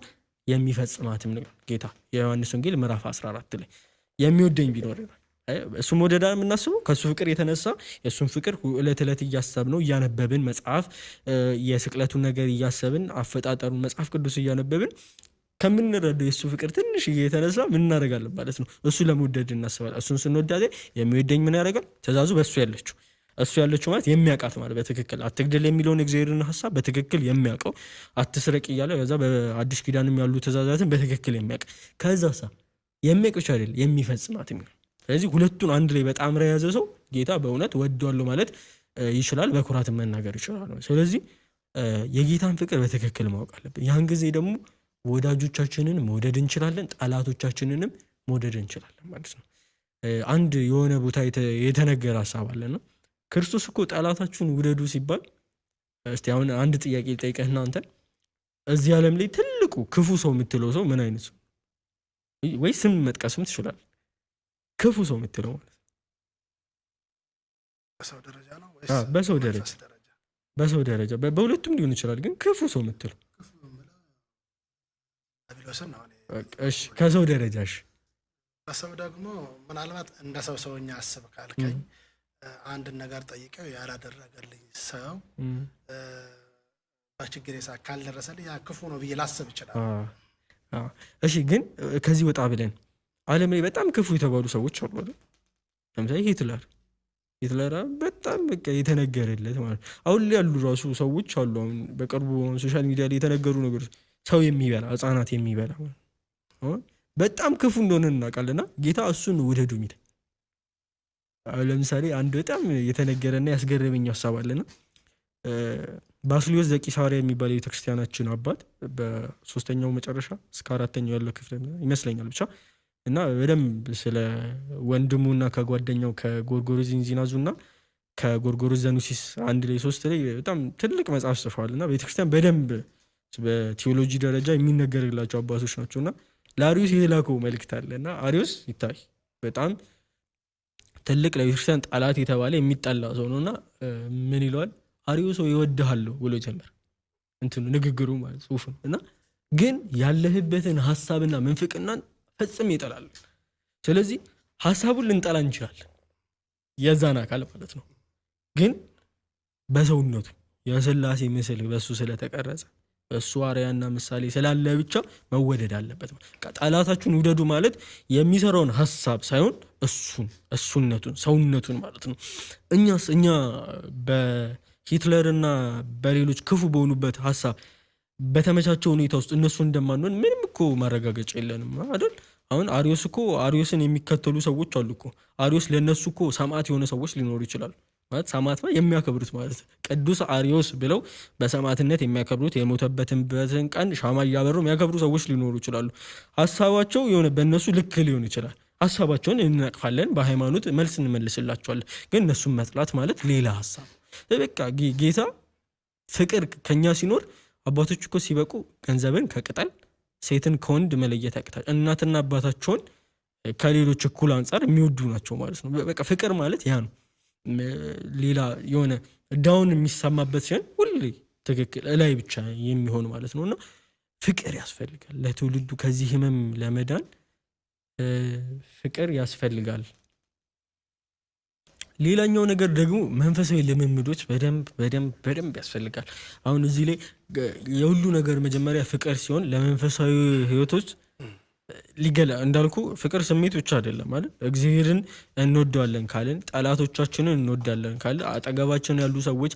የሚፈጽማትም ነው ጌታ የዮሐንስ ወንጌል ምዕራፍ 14 ላይ የሚወደኝ ቢኖር እሱ መውደዳ የምናስበው ከሱ ፍቅር የተነሳ የሱን ፍቅር ዕለት ዕለት እያሰብነው እያነበብን መጽሐፍ የስቅለቱን ነገር እያሰብን አፈጣጠሩን መጽሐፍ ቅዱስ እያነበብን ከምንረዳው የሱ ፍቅር ትንሽ እየተነሳ ምን እናደርጋለን ማለት ነው። እሱ ለመውደድ እናስባለን። እሱን ስንወዳዜ የሚወደኝ ምን ያደርጋል? ትእዛዙ በሱ ያለችው እሱ ያለችው ማለት የሚያውቃት ማለት በትክክል አትግደል የሚለውን እግዚአብሔርን ሐሳብ በትክክል የሚያውቀው አትስረቅ እያለ ከዛ በአዲስ ኪዳንም ያሉ ትእዛዛትን በትክክል የሚያውቅ ከዛሳ የሚያውቅ ብቻ አይደል የሚፈጽማት የሚለው። ስለዚህ ሁለቱን አንድ ላይ በጣም የያዘ ሰው ጌታ በእውነት ወደዋለሁ ማለት ይችላል፣ በኩራት መናገር ይችላል። ስለዚህ የጌታን ፍቅር በትክክል ማወቅ አለብን። ያን ጊዜ ደግሞ ወዳጆቻችንን መውደድ እንችላለን፣ ጠላቶቻችንንም መውደድ እንችላለን ማለት ነው። አንድ የሆነ ቦታ የተነገረ ሐሳብ አለና ክርስቶስ እኮ ጠላታችሁን ውደዱ ሲባል እስቲ አሁን አንድ ጥያቄ ልጠይቅህና አንተ እዚህ ዓለም ላይ ትልቁ ክፉ ሰው የምትለው ሰው ምን አይነት ሰው ወይ ስም መጥቀስም ትችላለህ? ክፉ ሰው የምትለው ማለት በሰው ደረጃ ነው ወይስ በሰው ደረጃ በሁለቱም ሊሆን ይችላል። ግን ክፉ ሰው የምትለው እሺ፣ ከሰው ደረጃሽ በሰው ደግሞ ምናልባት እንደ ሰውኛ አስብ ካልከኝ አንድን ነገር ጠይቀው ያላደረገልኝ ሰው በችግሬ ሰዓት ካልደረሰልኝ ያ ክፉ ነው ብዬ ላስብ ይችላል። እሺ፣ ግን ከዚህ ወጣ ብለን ዓለም ላይ በጣም ክፉ የተባሉ ሰዎች አሉ አይደል? ለምሳሌ ሂትለር በጣም በቃ የተነገረለት ማለት አሁን ላይ ያሉ ራሱ ሰዎች አሉ። አሁን በቅርቡ ሶሻል ሚዲያ ላይ የተነገሩ ነገሮች ሰው የሚበላ ህጻናት የሚበላ በጣም ክፉ እንደሆነ እናውቃለንና ጌታ እሱን ውደዱ የሚል ለምሳሌ አንድ በጣም የተነገረና ያስገረመኝ ሐሳብ አለና ባስልዮስ ዘቂሳርያ የሚባል የቤተክርስቲያናችን አባት በ3ኛው መጨረሻ እስከ 4ኛው ያለው ክፍል ይመስለኛል ብቻ እና በደንብ ስለ ወንድሙና ከጓደኛው ከጎርጎርዮስ ዚናዙና ከጎርጎርዮስ ዘኑሲስ 1:3 ላይ በጣም ትልቅ መጽሐፍ ጽፈዋልና ቤተክርስቲያን በደንብ በቲዮሎጂ ደረጃ የሚነገርላቸው አባቶች ናቸውና ለአሪዮስ የላከው መልእክት አለና አሪዮስ ይታይ በጣም ትልቅ ለቤተክርስቲያን ጠላት የተባለ የሚጠላ ሰው ነውና ምን ይለዋል አሪዮስ ይወድሃል ብሎ ጀመር እንትኑ ንግግሩ ማለት ጽሁፉ እና ግን ያለህበትን ሐሳብና መንፍቅናን ፈጽም ይጠላል። ስለዚህ ሐሳቡን ልንጠላ እንችላለን የዛን አካል ማለት ነው። ግን በሰውነቱ የሥላሴ ምስል በሱ ስለተቀረጸ በሱ አርያና ምሳሌ ስላለ ብቻ መወደድ አለበት። ጠላታችሁን ውደዱ ማለት የሚሰራውን ሐሳብ ሳይሆን እሱነቱን ሰውነቱን ማለት ነው። እኛ በሂትለርና በሌሎች ክፉ በሆኑበት ሐሳብ በተመቻቸው ሁኔታ ውስጥ እነሱ እንደማንሆን ምንም እኮ ማረጋገጫ የለንም አይደል? አሁን አሪዮስን የሚከተሉ ሰዎች አሉ እኮ አሪዮስ ለነሱ እኮ ሰማዕት የሆነ ሰዎች ሊኖሩ ይችላሉ ማለት ሰማዕት የሚያከብሩት ማለት ቅዱስ አሪዮስ ብለው በሰማዕትነት የሚያከብሩት የሞተበትን ቀን ሻማ እያበሩ የሚያከብሩ ሰዎች ሊኖሩ ይችላሉ። ሐሳባቸው የሆነ በእነሱ ልክ ሊሆን ይችላል። ሐሳባቸውን እንነቅፋለን፣ በሃይማኖት መልስ እንመልስላቸዋለን። ግን እነሱን መጥላት ማለት ሌላ ሐሳብ በቃ ጌታ ፍቅር ከኛ ሲኖር አባቶች እኮ ሲበቁ ገንዘብን ከቅጠል ሴትን ከወንድ መለየት ያቅታል። እናትና አባታቸውን ከሌሎች እኩል አንጻር የሚወዱ ናቸው ማለት ነው። በቃ ፍቅር ማለት ያ ነው። ሌላ የሆነ ዳውን የሚሰማበት ሲሆን ሁሌ ትክክል ላይ ብቻ የሚሆን ማለት ነውና ፍቅር ያስፈልጋል ለትውልዱ ከዚህ ህመም ለመዳን ፍቅር ያስፈልጋል። ሌላኛው ነገር ደግሞ መንፈሳዊ ልምምዶች በደንብ ያስፈልጋል። አሁን እዚህ ላይ የሁሉ ነገር መጀመሪያ ፍቅር ሲሆን ለመንፈሳዊ ህይወቶች ሊገላ እንዳልኩ ፍቅር ስሜት ብቻ አይደለም ማለት እግዚአብሔርን እንወዳለን ካልን ጠላቶቻችንን እንወዳለን ካልን አጠገባችን ያሉ ሰዎች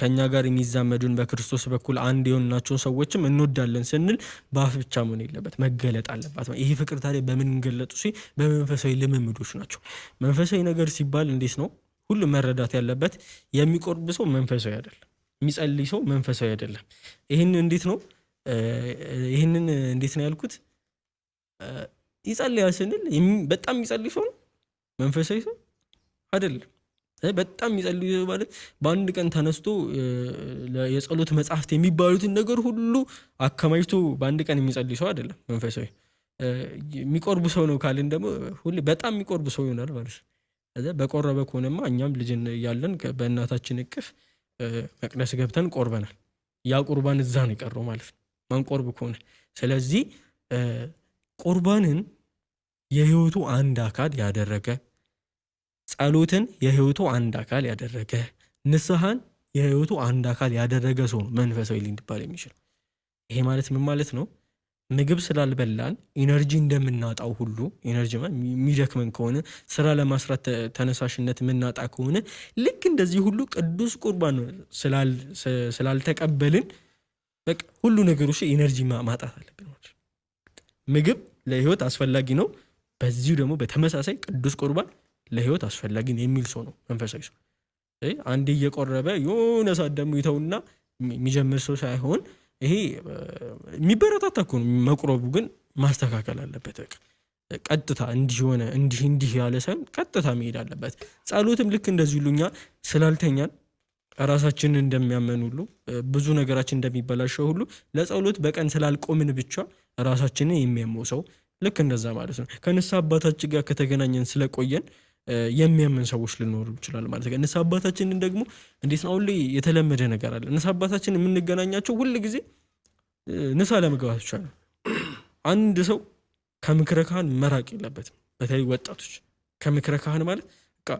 ከኛ ጋር የሚዛመዱን በክርስቶስ በኩል አንድ የሆናቸውን ሰዎችም እንወዳለን ስንል በአፍ ብቻ መሆን የለበት መገለጥ አለባት። ይሄ ፍቅር ታዲያ በምን እንገለጡ በመንፈሳዊ ልምምዶች ናቸው። መንፈሳዊ ነገር ሲባል እንዴት ነው ሁሉ መረዳት ያለበት የሚቆርብ ሰው መንፈሳዊ አይደለም፣ የሚጸልይ ሰው መንፈሳዊ አይደለም። ይህንን እንዴት ነው ያልኩት? ይጸልያል ስንል በጣም የሚጸልይ ሰው ነው መንፈሳዊ ሰው አይደለም። በጣም የሚጸልይ ሰው ማለት በአንድ ቀን ተነስቶ የጸሎት መጽሐፍት የሚባሉትን ነገር ሁሉ አከማችቶ በአንድ ቀን የሚጸልይ ሰው አይደለም መንፈሳዊ። የሚቆርብ ሰው ነው ካልን ደግሞ ሁሌ በጣም የሚቆርብ ሰው ይሆናል ማለት ነው። በቆረበ ከሆነማ እኛም ልጅ ያለን በእናታችን እቅፍ መቅደስ ገብተን ቆርበናል። ያ ቁርባን እዛ ነው የቀረው ማለት ነው ማንቆርብ ከሆነ። ስለዚህ ቁርባንን የህይወቱ አንድ አካል ያደረገ፣ ጸሎትን የህይወቱ አንድ አካል ያደረገ፣ ንስሐን የህይወቱ አንድ አካል ያደረገ ሰው ነው መንፈሳዊ ሊባል የሚችል። ይሄ ማለት ምን ማለት ነው? ምግብ ስላልበላን ኢነርጂ እንደምናጣው ሁሉ ኢነርጂ የሚደክመን ከሆነ ስራ ለማስራት ተነሳሽነት የምናጣ ከሆነ ልክ እንደዚህ ሁሉ ቅዱስ ቁርባን ስላልተቀበልን በቃ ሁሉ ነገሮች ኢነርጂ ማጣት አለብን። ምግብ ለህይወት አስፈላጊ ነው፣ በዚሁ ደግሞ በተመሳሳይ ቅዱስ ቁርባን ለህይወት አስፈላጊ ነው የሚል ሰው ነው መንፈሳዊ ሰው። አንዴ እየቆረበ የሆነ ሰዓት ደግሞ ይተውና የሚጀምር ሰው ሳይሆን ይሄ የሚበረታታ እኮ ነው። መቁረቡ ግን ማስተካከል አለበት። በቃ ቀጥታ እንዲህ ያለ ሳይሆን ቀጥታ መሄድ አለበት። ጸሎትም ልክ እንደዚህ ሁሉኛ ስላልተኛን ራሳችንን እንደሚያመን ሁሉ ብዙ ነገራችን እንደሚበላሸው ሁሉ ለጸሎት በቀን ስላልቆምን ብቻ ራሳችንን የሚያመው ሰው ልክ እንደዛ ማለት ነው። ከንስሐ አባታችን ጋር ከተገናኘን ስለቆየን የሚያመን ሰዎች ሊኖሩ ይችላል ማለት ነው። ንስሐ አባታችንን ደግሞ እንዴት ነው ሁሌ የተለመደ ነገር አለ። ንስሐ አባታችን የምንገናኛቸው ሁል ጊዜ ንስሐ ለመግባት ብቻ ነው። አንድ ሰው ከምክረ ካህን መራቅ የለበትም። በተለይ ወጣቶች ከምክረ ካህን ማለት በቃ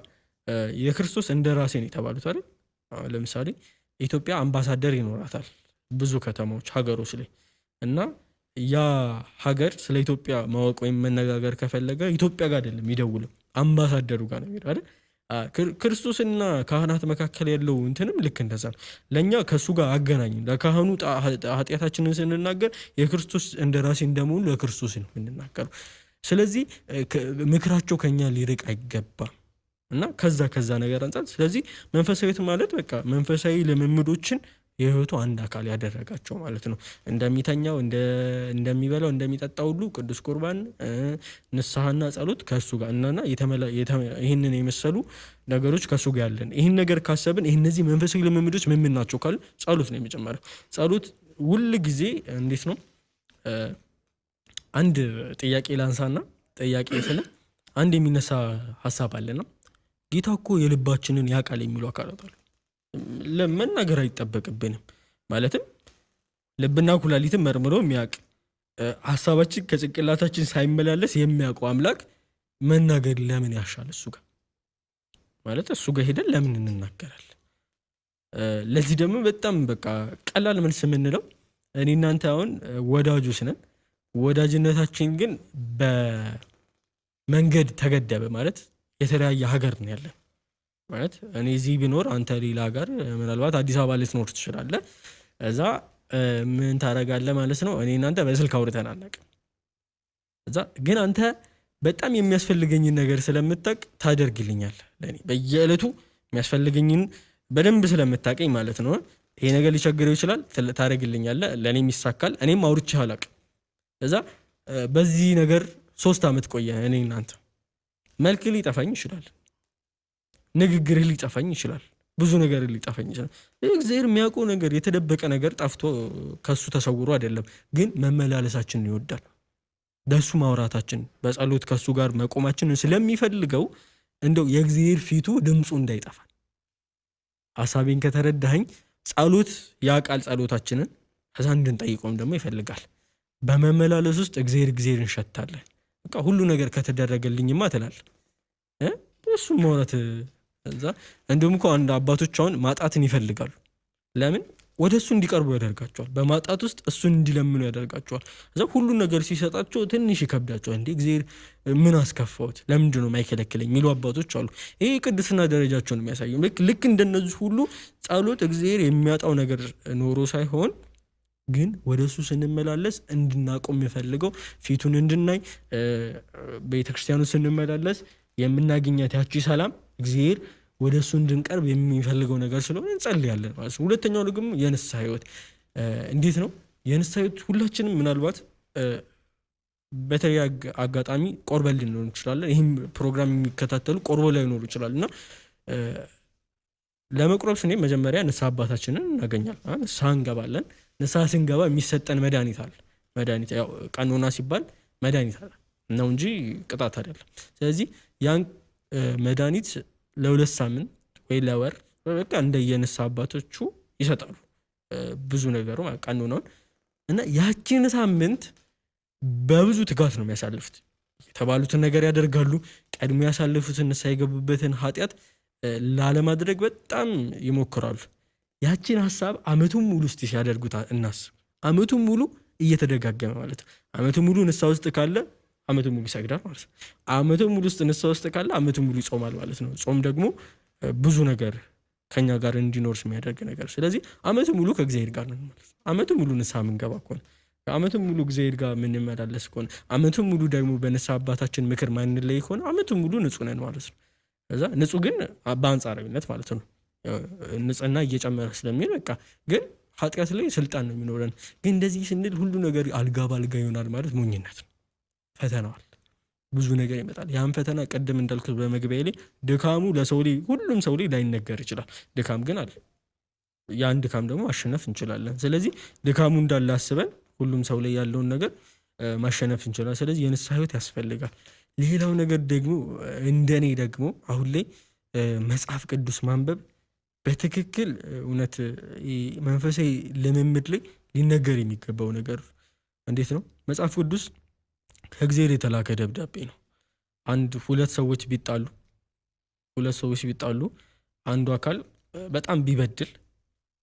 የክርስቶስ እንደራሴ ነው የተባሉት አይደል? ለምሳሌ ኢትዮጵያ አምባሳደር ይኖራታል ብዙ ከተማዎች ሀገሮች ላይ እና ያ ሀገር ስለ ኢትዮጵያ ማወቅ ወይም መነጋገር ከፈለገ ኢትዮጵያ ጋር አይደለም ይደውልም አምባሳደሩ ጋር ነው የሚሄደው አይደል? ክርስቶስና ካህናት መካከል ያለው እንትንም ልክ እንደዛ ነው። ለእኛ ከእሱ ጋር አገናኝ ለካህኑ ኃጢአታችንን ስንናገር የክርስቶስ እንደራሴ እንደመሆኑ ለክርስቶስ ነው የምንናገረው። ስለዚህ ምክራቸው ከኛ ሊርቅ አይገባም እና ከዛ ነገር አንጻር ስለዚህ መንፈሳዊት ማለት በቃ መንፈሳዊ ልምምዶችን የህይወቱ አንድ አካል ያደረጋቸው ማለት ነው። እንደሚተኛው እንደሚበላው እንደሚጠጣው ሁሉ ቅዱስ ቁርባን ንስሐና ጸሎት ከሱ ጋር እና ይህንን የመሰሉ ነገሮች ከሱ ጋር ያለን ይህን ነገር ካሰብን እነዚህ መንፈሳዊ ልምምዶች ምን ናቸው ካል ጸሎት ነው የመጀመሪያው። ጸሎት ሁል ጊዜ እንዴት ነው አንድ ጥያቄ ላንሳና ጥያቄ ስለ አንድ የሚነሳ ሀሳብ አለና ጌታ እኮ የልባችንን ያውቃል የሚሉ አካላት አሉ። ለመናገር አይጠበቅብንም ማለትም ልብና ኩላሊትን መርምሮ የሚያውቅ ሀሳባችን ከጭንቅላታችን ሳይመላለስ የሚያውቀው አምላክ መናገር ለምን ያሻል? እሱ ጋር ማለት እሱ ጋር ሄደን ለምን እንናገራለን? ለዚህ ደግሞ በጣም በቃ ቀላል መልስ የምንለው እኔ እናንተ አሁን ወዳጆች ነን። ወዳጅነታችን ግን በመንገድ ተገደበ ማለት የተለያየ ሀገር ነው ያለን ማለት እኔ እዚህ ቢኖር አንተ ሌላ ሀገር ምናልባት አዲስ አበባ ልትኖር ትችላለህ። እዛ ምን ታደርጋለህ ማለት ነው። እኔ እናንተ በስልክ አውርተን አናውቅም። እዛ ግን አንተ በጣም የሚያስፈልገኝን ነገር ስለምታውቅ ታደርግልኛለህ። ለኔ በየዕለቱ የሚያስፈልገኝን በደንብ ስለምታውቀኝ ማለት ነው። ይሄ ነገር ሊቸግረው ይችላል ታደርግልኛለህ። ለኔም ይሳካል። እኔም አውርቼህ አላውቅም። እዛ በዚህ ነገር 3 ዓመት ቆየን። እኔ እናንተ መልክ ሊጠፋኝ ይችላል፣ ንግግርህ ሊጠፋኝ ይችላል፣ ብዙ ነገር ሊጠፋኝ ይችላል። እግዚአብሔር የሚያውቀው ነገር የተደበቀ ነገር ጠፍቶ ከሱ ተሰውሮ አይደለም፣ ግን መመላለሳችንን ይወዳል። በሱ ማውራታችን በጸሎት ከሱ ጋር መቆማችንን ስለሚፈልገው እንደው የእግዚአብሔር ፊቱ ድምፁ እንዳይጠፋ ሐሳቤን ከተረዳኸኝ ጸሎት ያውቃል ጸሎታችንን ከዛ እንድንጠይቀውም ደግሞ ይፈልጋል። በመመላለስ ውስጥ እግዚአብሔር እንሸታለን። በቃ ሁሉ ነገር ከተደረገልኝማ ትላለህ እሱ ማውራት እዛ እንደውም እኮ አንድ አባቶች አሁን ማጣትን ይፈልጋሉ። ለምን ወደሱ እንዲቀርቡ ያደርጋቸዋል። በማጣት ውስጥ እሱን እንዲለምኑ ያደርጋቸዋል። እዛ ሁሉ ነገር ሲሰጣቸው ትንሽ ይከብዳቸዋል። እንዴ እግዚአብሔር ምን አስከፋውት ለምንድን ነው የማይከለክለኝ የሚሉ አባቶች አሉ። ይሄ ቅድስና ደረጃቸውን የሚያሳዩ ልክ እንደነዚህ ሁሉ ጸሎት እግዚአብሔር የሚያጣው ነገር ኖሮ ሳይሆን ግን ወደሱ ስንመላለስ እንድናቆም የሚፈልገው ፊቱን እንድናይ ቤተክርስቲያኑ ስንመላለስ የምናገኛት ያቺ ሰላም እግዚአብሔር ወደሱ እንድንቀርብ የሚፈልገው ነገር ስለሆነ እንጸልያለን ማለት ነው። ሁለተኛው ደግሞ የንስሐ ህይወት እንዴት ነው? የንስሐ ህይወት ሁላችንም ምናልባት በተለያየ አጋጣሚ ቆርበል ልንሆን እንችላለን። ይህም ፕሮግራም የሚከታተሉ ቆርቦ ላይ ሊኖሩ ይችላል እና ለመቁረብ ስንሄድ መጀመሪያ ንስሐ አባታችንን እናገኛለን። ንስሐ እንገባለን። ንስሐ ስንገባ የሚሰጠን መድኃኒት አለ። መድኃኒት ያው ቀኖና ሲባል መድኃኒት አለ ነው እንጂ ቅጣት አይደለም። ስለዚህ ያን መድኃኒት ለ2 ሳምንት ወይ ለወር በቃ እንደየንስሐ አባቶቹ ይሰጣሉ። ብዙ ነገሩ ቀኖናውን እና ያቺን ሳምንት በብዙ ትጋት ነው የሚያሳልፉት። የተባሉትን ነገር ያደርጋሉ። ቀድሞ ያሳልፉትን ንስሐ የገቡበትን ኃጢአት ላለማድረግ በጣም ይሞክራሉ። ያቺን ሐሳብ አመቱን ሙሉ እስቲ ሲያደርጉት እናስብ። አመቱን ሙሉ እየተደጋገመ ማለት ነው። አመቱን ሙሉ ንስሐ ውስጥ ካለ አመቱን ሙሉ ይሰግዳል ማለት ነው። አመቱን ሙሉ ውስጥ ንስሐ ውስጥ ካለ አመቱን ሙሉ ይጾማል ማለት ነው። ጾም ደግሞ ብዙ ነገር ከኛ ጋር እንዲኖር የሚያደርግ ነገር። ስለዚህ አመቱን ሙሉ ከእግዚአብሔር ጋር ነን ማለት ነው። አመቱን ሙሉ ንስሐ ምንገባ ከሆነ አመቱን ሙሉ እግዚአብሔር ጋር ምንመላለስ ከሆነ አመቱን ሙሉ ደግሞ በንስሐ አባታችን ምክር ማንለይ ከሆነ አመቱን ሙሉ ንጹህ ነን ማለት ነው። ከዛ ንጹህ ግን በአንጻራዊነት ማለት ነው። ንጽህና እየጨመረ ስለሚል በቃ ግን ኃጢአት ላይ ስልጣን ነው የሚኖረን። ግን እንደዚህ ስንል ሁሉ ነገር አልጋ ባልጋ ይሆናል ማለት ሞኝነት ነው። ፈተናዋል ብዙ ነገር ይመጣል። ያን ፈተና ቀደም እንዳልኩት በመግቢያ ላይ ድካሙ ለሰው ላይ ሁሉም ሰው ላይ ላይነገር ይችላል። ድካም ግን አለ። ያን ድካም ደግሞ ማሸነፍ እንችላለን። ስለዚህ ድካሙ እንዳለ አስበን ሁሉም ሰው ላይ ያለውን ነገር ማሸነፍ እንችላለን። ስለዚህ የንስሐ ህይወት ያስፈልጋል። ሌላው ነገር ደግሞ እንደኔ ደግሞ አሁን ላይ መጽሐፍ ቅዱስ ማንበብ በትክክል እውነት መንፈሳዊ ልምምድ ላይ ሊነገር የሚገባው ነገር እንዴት ነው? መጽሐፍ ቅዱስ ከእግዚአብሔር የተላከ ደብዳቤ ነው። ሁለት ሰዎች ቢጣሉ አንዱ አካል በጣም ቢበድል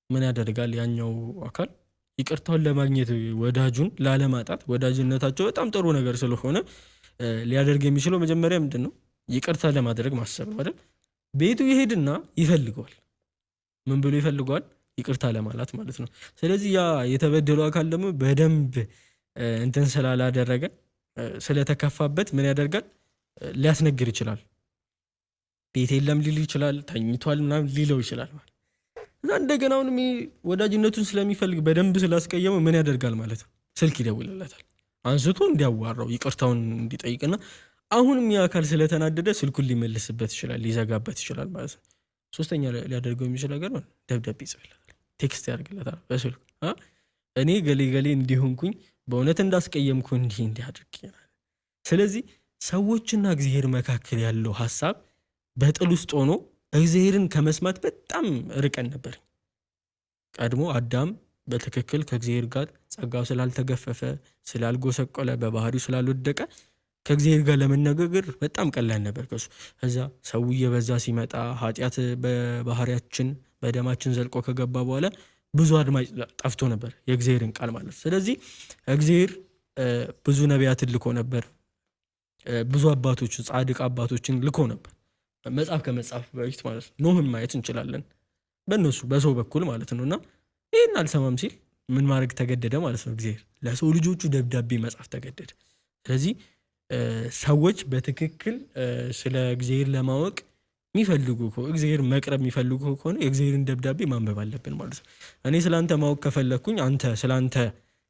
ምን ያደርጋል? ያኛው አካል ይቅርታውን ለማግኘት ወዳጁን ላለማጣት ወዳጅነታቸው በጣም ጥሩ ነገር ስለሆነ ሊያደርግ የሚችለው መጀመሪያ ምንድነው ይቅርታ ለማድረግ ማሰብ ነው አይደል? ቤቱ ይሄድና ይፈልገዋል። ምን ብሎ ይፈልገዋል? ይቅርታ ለማለት ማለት ነው። ስለዚህ ያ የተበደለው አካል ደግሞ በደንብ እንትን ስላላደረገ ስለተከፋበት ምን ያደርጋል? ሊያስነግር ይችላል። ቤት የለም ሊል ይችላል፣ ተኝቷል ምናምን ሊለው ይችላል ማለት እና እንደገና አሁን ወዳጅነቱን ስለሚፈልግ በደንብ ስላስቀየመው ምን ያደርጋል ማለት ነው? ስልክ ይደውልለታል አንስቶ እንዲያዋራው ይቅርታውን እንዲጠይቅና አሁንም ያ አካል ስለተናደደ ስልኩን ሊመልስበት ይችላል፣ ሊዘጋበት ይችላል ማለት ነው። ሶስተኛ ሊያደርገው የሚችል ነገር ነው ደብዳቤ ይጽፍለታል፣ ቴክስት ያደርግለታል በስልክ እኔ ገሌ ገሌ እንዲሆንኩኝ በእውነት እንዳስቀየምኩ እንዲህ አድርጌናል። ስለዚህ ሰዎችና እግዚአብሔር መካከል ያለው ሐሳብ በጥል ውስጥ ሆኖ እግዚአብሔርን ከመስማት በጣም ርቀን ነበር። ቀድሞ አዳም በትክክል ከእግዚአብሔር ጋር ጸጋው ስላልተገፈፈ ስላልጎሰቆለ በባህሪው ስላልወደቀ ከእግዚአብሔር ጋር ለመነጋገር በጣም ቀላል ነበር ከሱ። ከዛ ሰው እየበዛ ሲመጣ ኃጢአት በባህሪያችን በደማችን ዘልቆ ከገባ በኋላ ብዙ አድማጭ ጠፍቶ ነበር የእግዚአብሔርን ቃል ማለት። ስለዚህ እግዚአብሔር ብዙ ነቢያትን ልኮ ነበር፣ ብዙ አባቶች ጻድቅ አባቶችን ልኮ ነበር መጽሐፍ ከመጽሐፍ በፊት ማለት ነው። ኖህን ማየት እንችላለን በእነሱ በሰው በኩል ማለት ነው። እና ይህን አልሰማም ሲል ምን ማድረግ ተገደደ ማለት ነው? እግዚአብሔር ለሰው ልጆቹ ደብዳቤ መጽሐፍ ተገደደ። ስለዚህ ሰዎች በትክክል ስለ እግዚአብሔር ለማወቅ የሚፈልጉ እግዚአብሔር መቅረብ የሚፈልጉ ከሆነ የእግዚአብሔርን ደብዳቤ ማንበብ አለብን ማለት ነው። እኔ ስለአንተ ማወቅ ከፈለግኩኝ አንተ ስለአንተ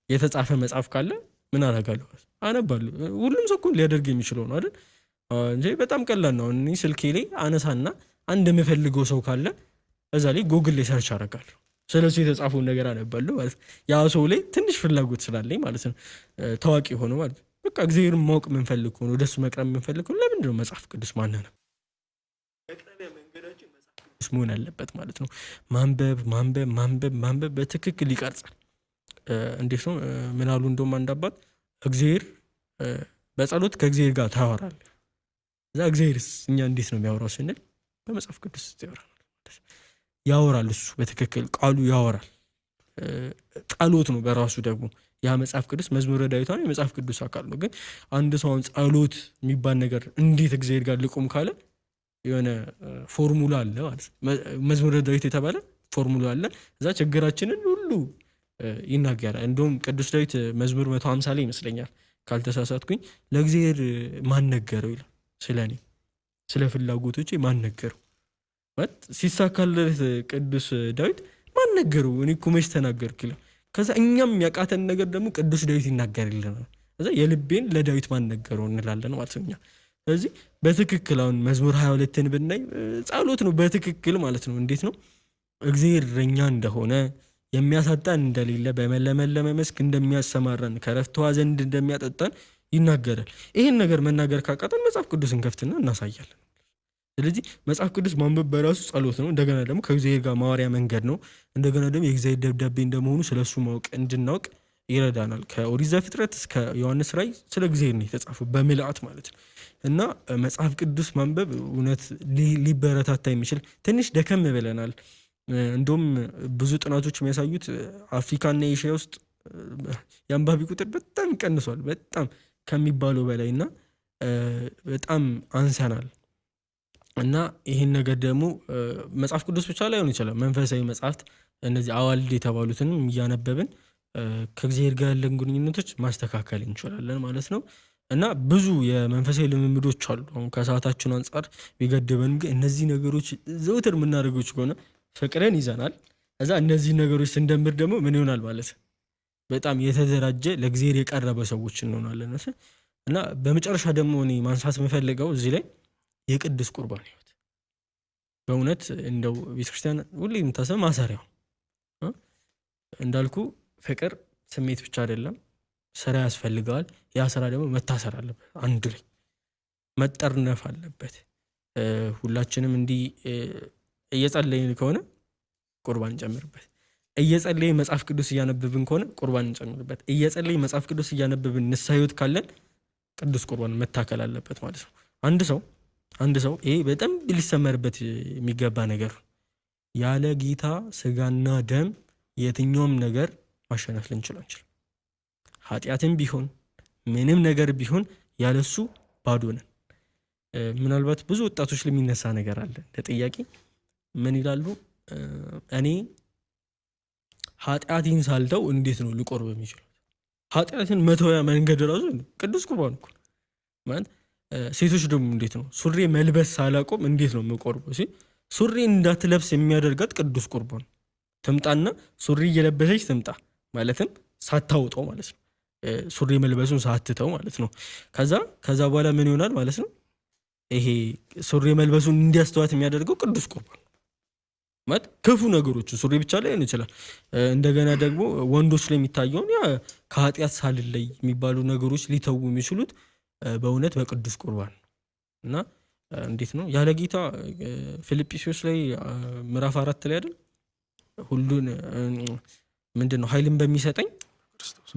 የተጻፈ መጽሐፍ ካለ ምን አደርጋለሁ? አነባለሁ። ሁሉም ሰው እኮ ሊያደርግ የሚችለው ነው አይደል? እንጂ በጣም ቀላል ነው። እኔ ስልኬ ላይ አነሳና አንድ የምፈልገው ሰው ካለ እዛ ላይ ጉግል ላይ ሰርች አደርጋለሁ፣ ስለሱ የተጻፈውን ነገር አነባለሁ ማለት ነው። ያ ሰው ላይ ትንሽ ፍላጎት ስላለኝ ማለት ነው፣ ታዋቂ ሆኖ ማለት ነው። በቃ እግዚአብሔርን ማወቅ የምንፈልግ ሆኖ ወደሱ መቅረብ የምንፈልግ ሆኖ ለምንድን ነው መጽሐፍ ቅዱስ ማንነው መቅረቢያ መንገዳችን መጽሐፍ ቅዱስ መሆን አለበት ማለት ነው። ማንበብ ማንበብ ማንበብ ማንበብ በትክክል ይቀርጻል። እንዴት ነው ምን አሉ እንደውም አንድ አባት እግዚአብሔር በጸሎት ከእግዚአብሔር ጋር ታወራለህ። እዛ እግዚአብሔርስ እኛ እንዴት ነው የሚያወራው ስንል በመጽሐፍ ቅዱስ ያወራል። እሱ በትክክል ቃሉ ያወራል። ጸሎት ነው በራሱ ደግሞ ያ መጽሐፍ ቅዱስ መዝሙረ ዳዊት ነው የመጽሐፍ ቅዱስ አካል ነው። ግን አንድ ሰው ጸሎት የሚባል ነገር እንዴት እግዚአብሔር ጋር ልቆም ካለ የሆነ ፎርሙላ አለ ማለት መዝሙረ ዳዊት የተባለ ፎርሙላ አለ። እዛ ችግራችንን ሁሉ ይናገራል። እንደውም ቅዱስ ዳዊት መዝሙር 150 ላይ ይመስለኛል ካልተሳሳትኩኝ ለእግዚአብሔር ማን ነገረው ይላል። ስለኔ ስለ ፍላጎቶቼ ማን ነገረው ማለት ሲሳካለት ቅዱስ ዳዊት ማን ነገረው? እኔ እኮ መች ተናገርክ ይላል። ከዛ እኛም ያቃተን ነገር ደግሞ ቅዱስ ዳዊት ይናገርልናል። ከዛ የልቤን ለዳዊት ማን ነገረው እንላለን ማለት ነው። ስለዚህ በትክክል አሁን መዝሙር 22ን ብናይ ጸሎት ነው በትክክል ማለት ነው። እንዴት ነው እግዚአብሔር እረኛ እንደሆነ የሚያሳጣን እንደሌለ በመለመለመ መስክ እንደሚያሰማራን ከረፍት ውኃ ዘንድ እንደሚያጠጣን ይናገራል። ይህን ነገር መናገር ካቃተን መጽሐፍ ቅዱስን ከፍትና እናሳያለን። ስለዚህ መጽሐፍ ቅዱስ ማንበብ በራሱ ጸሎት ነው። እንደገና ደግሞ ከእግዚአብሔር ጋር ማዋሪያ መንገድ ነው። እንደገና ደግሞ የእግዚአብሔር ደብዳቤ እንደመሆኑ ስለሱ ማወቅ እንድናውቅ ይረዳናል። ከኦሪት ዘፍጥረት እስከ ዮሐንስ ራእይ ስለ እግዚአብሔር ነው የተጻፈው በምልአት ማለት ነው። እና መጽሐፍ ቅዱስ ማንበብ እውነት ሊበረታታ የሚችል ትንሽ ደከም ብለናል። እንደውም ብዙ ጥናቶች የሚያሳዩት አፍሪካና ኤሽያ ውስጥ የአንባቢ ቁጥር በጣም ቀንሷል፣ በጣም ከሚባለው በላይ እና በጣም አንሰናል። እና ይህን ነገር ደግሞ መጽሐፍ ቅዱስ ብቻ ላይሆን ይችላል፣ መንፈሳዊ መጽሐፍት እነዚህ አዋልድ የተባሉትንም እያነበብን ከእግዚአብሔር ጋር ያለን ግንኙነቶች ማስተካከል እንችላለን ማለት ነው። እና ብዙ የመንፈሳዊ ልምምዶች አሉ። አሁን ከሰዓታችን አንጻር ቢገድበን ግን እነዚህ ነገሮች ዘውትር የምናደርገው ከሆነ ፍቅርን ይዘናል። እዛ እነዚህ ነገሮች ስንደምር ደግሞ ምን ይሆናል ማለት በጣም የተደራጀ ለእግዚአብሔር የቀረበ ሰዎች እንሆናለን። እና በመጨረሻ ደግሞ እኔ ማንሳት የምፈልገው እዚህ ላይ የቅዱስ ቁርባን ህይወት በእውነት እንደው ቤተክርስቲያን ሁሌ የምታሰብ ማሰሪያው እንዳልኩ ፍቅር ስሜት ብቻ አይደለም፣ ስራ ያስፈልገዋል። ያ ስራ ደግሞ መታሰር አለበት፣ አንድ ላይ መጠርነፍ አለበት። ሁላችንም እንዲህ እየጸለይን ከሆነ ቁርባን እንጨምርበት፣ እየጸለይን መጽሐፍ ቅዱስ እያነበብን ከሆነ ቁርባን እንጨምርበት፣ እየጸለይን መጽሐፍ ቅዱስ እያነበብን ንስሐ ህይወት ካለን ቅዱስ ቁርባን መታከል አለበት ማለት ነው። አንድ ሰው ይሄ በጣም ሊሰመርበት የሚገባ ነገር ያለ ጌታ ስጋና ደም የትኛውም ነገር ማሸነፍ ልንችል አንችልም። ኃጢአትም ቢሆን ምንም ነገር ቢሆን ያለሱ ባዶ ነን። ምናልባት ብዙ ወጣቶች ለሚነሳ ነገር አለ እንደ ጥያቄ ምን ይላሉ? እኔ ኃጢአቴን ሳልተው እንዴት ነው ልቆርብ የሚችለው? ኃጢአትን መተውያ መንገድ ራሱ ቅዱስ ቁርባን እኮ ማለት። ሴቶች ደግሞ እንዴት ነው ሱሪ መልበስ ሳላቆም እንዴት ነው የምቆርበው? ሱሪ እንዳትለብስ የሚያደርጋት ቅዱስ ቁርባን። ትምጣና ሱሪ እየለበሰች ትምጣ ማለትም ሳታውጠው ማለት ነው። ሱሪ መልበሱን ሳትተው ማለት ነው። ከዛ በኋላ ምን ይሆናል ማለት ነው? ይሄ ሱሪ መልበሱን እንዲያስተዋት የሚያደርገው ቅዱስ ቁርባን ማለት ክፉ ነገሮች ሱሪ ብቻ ላይ ይችላል። እንደገና ደግሞ ወንዶች ላይ የሚታየውን ያ ከኃጢአት ሳልለይ የሚባሉ ነገሮች ሊተው የሚችሉት በእውነት በቅዱስ ቁርባን እና እንዴት ነው ያለ ጌታ ፊልጵስዩስ ላይ ምዕራፍ 4 ላይ አይደል ሁሉን ምንድነው ኃይልን በሚሰጠኝ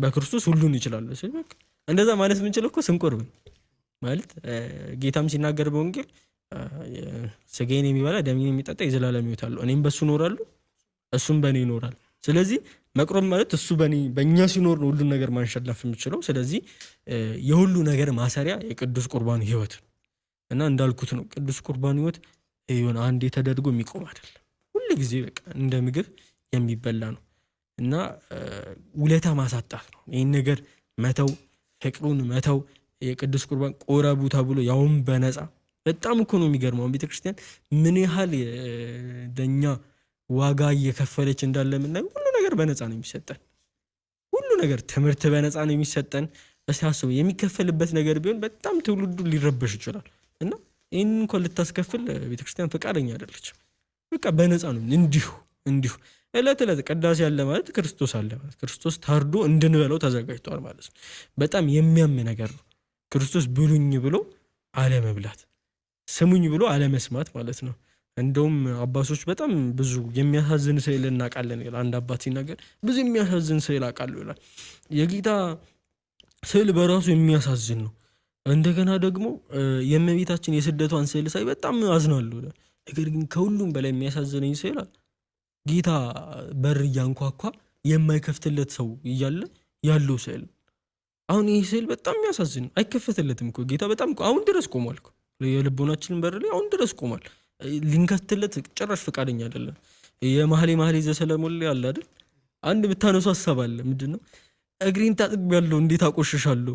በክርስቶስ ሁሉን ይችላል። በቃ እንደዛ ማለት የምንችለው እኮ ስንቆርብ ማለት ጌታም ሲናገር በወንጌል ስጋዬን የሚበላ ደሜን የሚጠጣ የዘላለም ሕይወት አለው፣ እኔም በሱ እኖራለሁ እሱም በእኔ ይኖራል። ስለዚህ መቁረብ ማለት እሱ በእኛ ሲኖር ነው ሁሉን ነገር ማንሸነፍ የምችለው። ስለዚህ የሁሉ ነገር ማሰሪያ የቅዱስ ቁርባን ሕይወት እና እንዳልኩት ነው ቅዱስ ቁርባን ሕይወት የሆነ አንዴ ተደርጎ የሚቆም አይደለም፣ ሁሉ ጊዜ በቃ እንደ ምግብ የሚበላ ነው እና ውለታ ማሳጣት ነው ይህን ነገር መተው፣ ፍቅሩን መተው። የቅዱስ ቁርባን ቆረቡ ተብሎ ያውም በነፃ በጣም እኮ ነው የሚገርመው። ቤተክርስቲያን ምን ያህል ለኛ ዋጋ እየከፈለች እንዳለ የምናየው። ሁሉ ነገር በነፃ ነው የሚሰጠን፣ ሁሉ ነገር ትምህርት በነፃ ነው የሚሰጠን። እስቲ አስበው የሚከፈልበት ነገር ቢሆን በጣም ትውልዱ ሊረበሽ ይችላል። እና ይህን እንኳን ልታስከፍል ቤተክርስቲያን ፈቃደኛ አይደለችም። በቃ በነፃ ነው እንዲሁ እለት ቅዳሴ አለ ማለት ክርስቶስ አለ ማለት ክርስቶስ ታርዶ እንድንበለው ተዘጋጅቷል ማለት ነው። በጣም የሚያም ነገር ነው ክርስቶስ ብሉኝ ብሎ አለመብላት፣ ስሙኝ ብሎ አለመስማት ማለት ነው። እንደውም አባቶች በጣም ብዙ የሚያሳዝን ስዕል እናውቃለን ይላል። አንድ አባት ሲናገር ብዙ የሚያሳዝን ስዕል አውቃለሁ ይላል። የጌታ ስዕል በራሱ የሚያሳዝን ነው። እንደገና ደግሞ የእመቤታችን የስደቷን ስዕል ሳይ በጣም አዝናለሁ። ነገር ግን ከሁሉም በላይ የሚያሳዝነኝ ስዕል ጌታ በር እያንኳኳ የማይከፍትለት ሰው እያለ ያለው ስዕል። አሁን ይህ ስዕል በጣም የሚያሳዝን፣ አይከፈትለትም እኮ ጌታ በጣም አሁን ድረስ ቆሟል እኮ የልቦናችንን በር ላይ አሁን ድረስ ቆሟል። ሊንከፍትለት ጭራሽ ፈቃደኛ አይደለም። የመኃልየ ዘሰሎሞን ላይ አለ አይደል አንድ ብታነሱ ሐሳብ አለ። ምንድነው? እግሬን ታጥቤያለሁ እንዴት አቆሽሻለሁ፣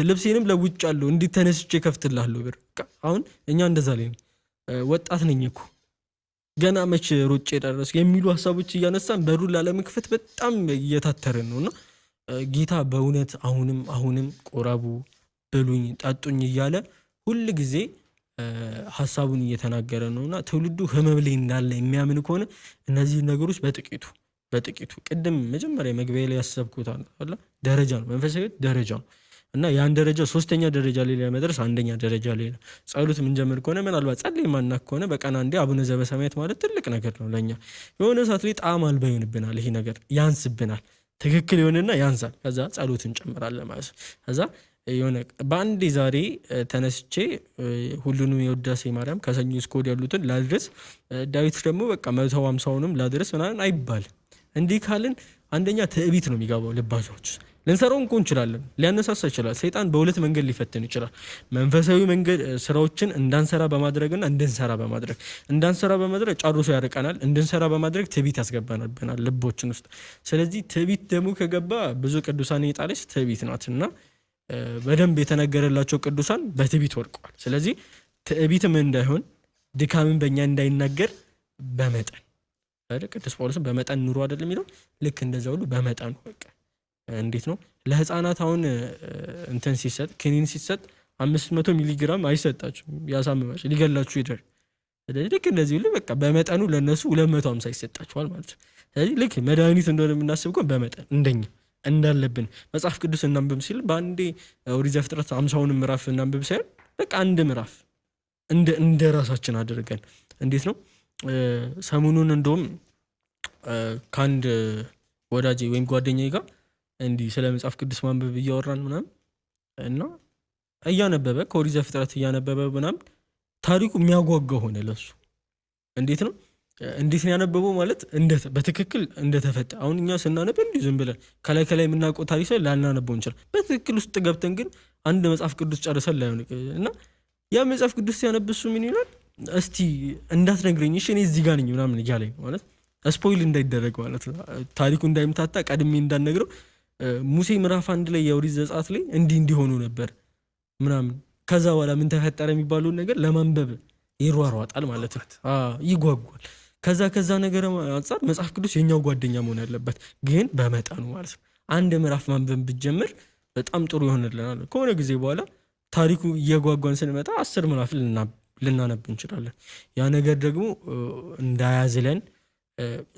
ልብሴንም ለውጫለሁ እንዴት ተነስቼ ከፍትልሃለሁ በር። አሁን እኛ እንደዛ ላይ ነው። ወጣት ነኝ እኮ ገና መች ሮጬ ደረስኩ የሚሉ ሐሳቦች እያነሳን በሩን ላለመክፈት በጣም እየታተርን ነውና ጌታ በእውነት አሁንም ቆረቡ፣ ብሉኝ፣ ጠጡኝ እያለ ሁል ጊዜ ሐሳቡን እየተናገረ ነውና ትውልዱ ህመም ላይ እንዳለ የሚያምን ከሆነ እነዚህ ነገሮች በጥቂቱ ቅድም መጀመሪያ መግቢያ ላይ ያሰብኩት አለ ደረጃ ነው፣ መንፈሳዊ ደረጃ ነው እና ያን ደረጃ ሶስተኛ ደረጃ ላይ ለመድረስ አንደኛ ደረጃ ላይ ነው ጸሎት የምንጀምር ከሆነ ምናልባት ጸልይ ማናክ ከሆነ በቀን አንዴ አቡነ ዘበሰማያት ማለት ትልቅ ነገር ነው ለኛ። የሆነ ሰዓት ላይ ጣዕም አልባ ይሆንብናል፣ ይሄ ነገር ያንስብናል፣ ትክክል ይሆንና ያንሳል። ከዛ ጸሎት እንጨምራለን ማለት ነው። ከዛ የሆነ በአንዴ ዛሬ ተነስቼ ሁሉንም የውዳሴ ማርያም ከሰኞ እስከ እሑድ ያሉትን ላድረስ፣ ዳዊት ደግሞ በቃ 150ንም ላድረስ ምናምን አይባልም። እንዲህ ካልን አንደኛ ትዕቢት ነው የሚገባው ልባቸዎች። ልንሰራው እንኳን እንችላለን፣ ሊያነሳሳ ይችላል። ሰይጣን በሁለት መንገድ ሊፈትን ይችላል። መንፈሳዊ መንገድ ስራዎችን እንዳንሰራ በማድረግና እንዳንሰራ በማድረግ ጨርሶ ያርቀናል። እንድንሰራ በማድረግ ትዕቢት ያስገባናል ልቦችን ውስጥ። ስለዚህ ትዕቢት ደግሞ ከገባ ብዙ ቅዱሳን የጣለች ትዕቢት ናትና በደንብ የተነገረላቸው ቅዱሳን በትዕቢት ወድቀዋል። ስለዚህ ትዕቢትም እንዳይሆን ድካምን በእኛ እንዳይናገር በመጠን ቅዱስ ጳውሎስም በመጠን ኑሮ አይደለም የሚለው ልክ እንደዛ ሁሉ በመጠኑ በቃ እንዴት ነው ለህፃናት አሁን እንትን ሲሰጥ ክኒን ሲሰጥ 500 ሚሊግራም አይሰጣችሁም፣ ያሳምማችሁ ሊገላችሁ ይደር። ስለዚህ ልክ እንደዚህ ሁሉ በቃ በመጠኑ ለነሱ 250 ይሰጣቸዋል ማለት ነው። ስለዚህ ልክ መድኃኒት እንደሆነ የምናስብ ከሆነ በመጠን እንደኛ እንዳለብን መጽሐፍ ቅዱስ እናንብብ ሲል በአንዴ ኦሪት ዘፍጥረት 50ውን ምዕራፍ እናንብብ ሳይሆን በቃ አንድ ምዕራፍ እንደ ራሳችን አድርገን እንዴት ነው ሰሞኑን እንደውም ከአንድ ወዳጄ ወይም ጓደኛዬ ጋር እንዲህ ስለ መጽሐፍ ቅዱስ ማንበብ እያወራን ምናምን እና እያነበበ ከኦሪት ዘፍጥረት እያነበበ ምናምን ታሪኩ የሚያጓጓ ሆነ ለሱ። እንዴት ነው እንዴት ነው ያነበበው ማለት በትክክል እንደተፈጠ አሁን እኛ ስናነብ እንዲሁ ዝም ብለን ከላይ የምናውቀው ታሪክ ላይ ላናነበው እንችላል። በትክክል ውስጥ ገብተን ግን አንድ መጽሐፍ ቅዱስ ጨርሰን ላይሆን እና ያ መጽሐፍ ቅዱስ ሲያነብሱ ምን ይላል እስቲ እንዳትነግረኝ እሺ እኔ እዚህ ጋር ነኝ ምናምን እያለኝ ማለት ስፖይል እንዳይደረግ ማለት ነው ታሪኩ እንዳይምታታ ቀድሜ እንዳነግረው ሙሴ ምዕራፍ 1 ላይ የኦሪት ዘጸአት ላይ እንዲሆኑ ነበር ምናምን ከዛ በኋላ ምን ተፈጠረ የሚባለውን ነገር ለማንበብ ይሯሯጣል ማለት ነው። ይጓጓል። ከዛ ነገር አንፃር መጽሐፍ ቅዱስ የኛው ጓደኛ መሆን ያለበት ግን በመጠኑ ማለት ነው። አንድ ምዕራፍ ማንበብ ብትጀምር በጣም ጥሩ ይሆንልናል። ከሆነ ጊዜ በኋላ ታሪኩ እየጓጓን ስንመጣ 10 ምዕራፍ ልናነብ እንችላለን። ያ ነገር ደግሞ እንዳያዝለን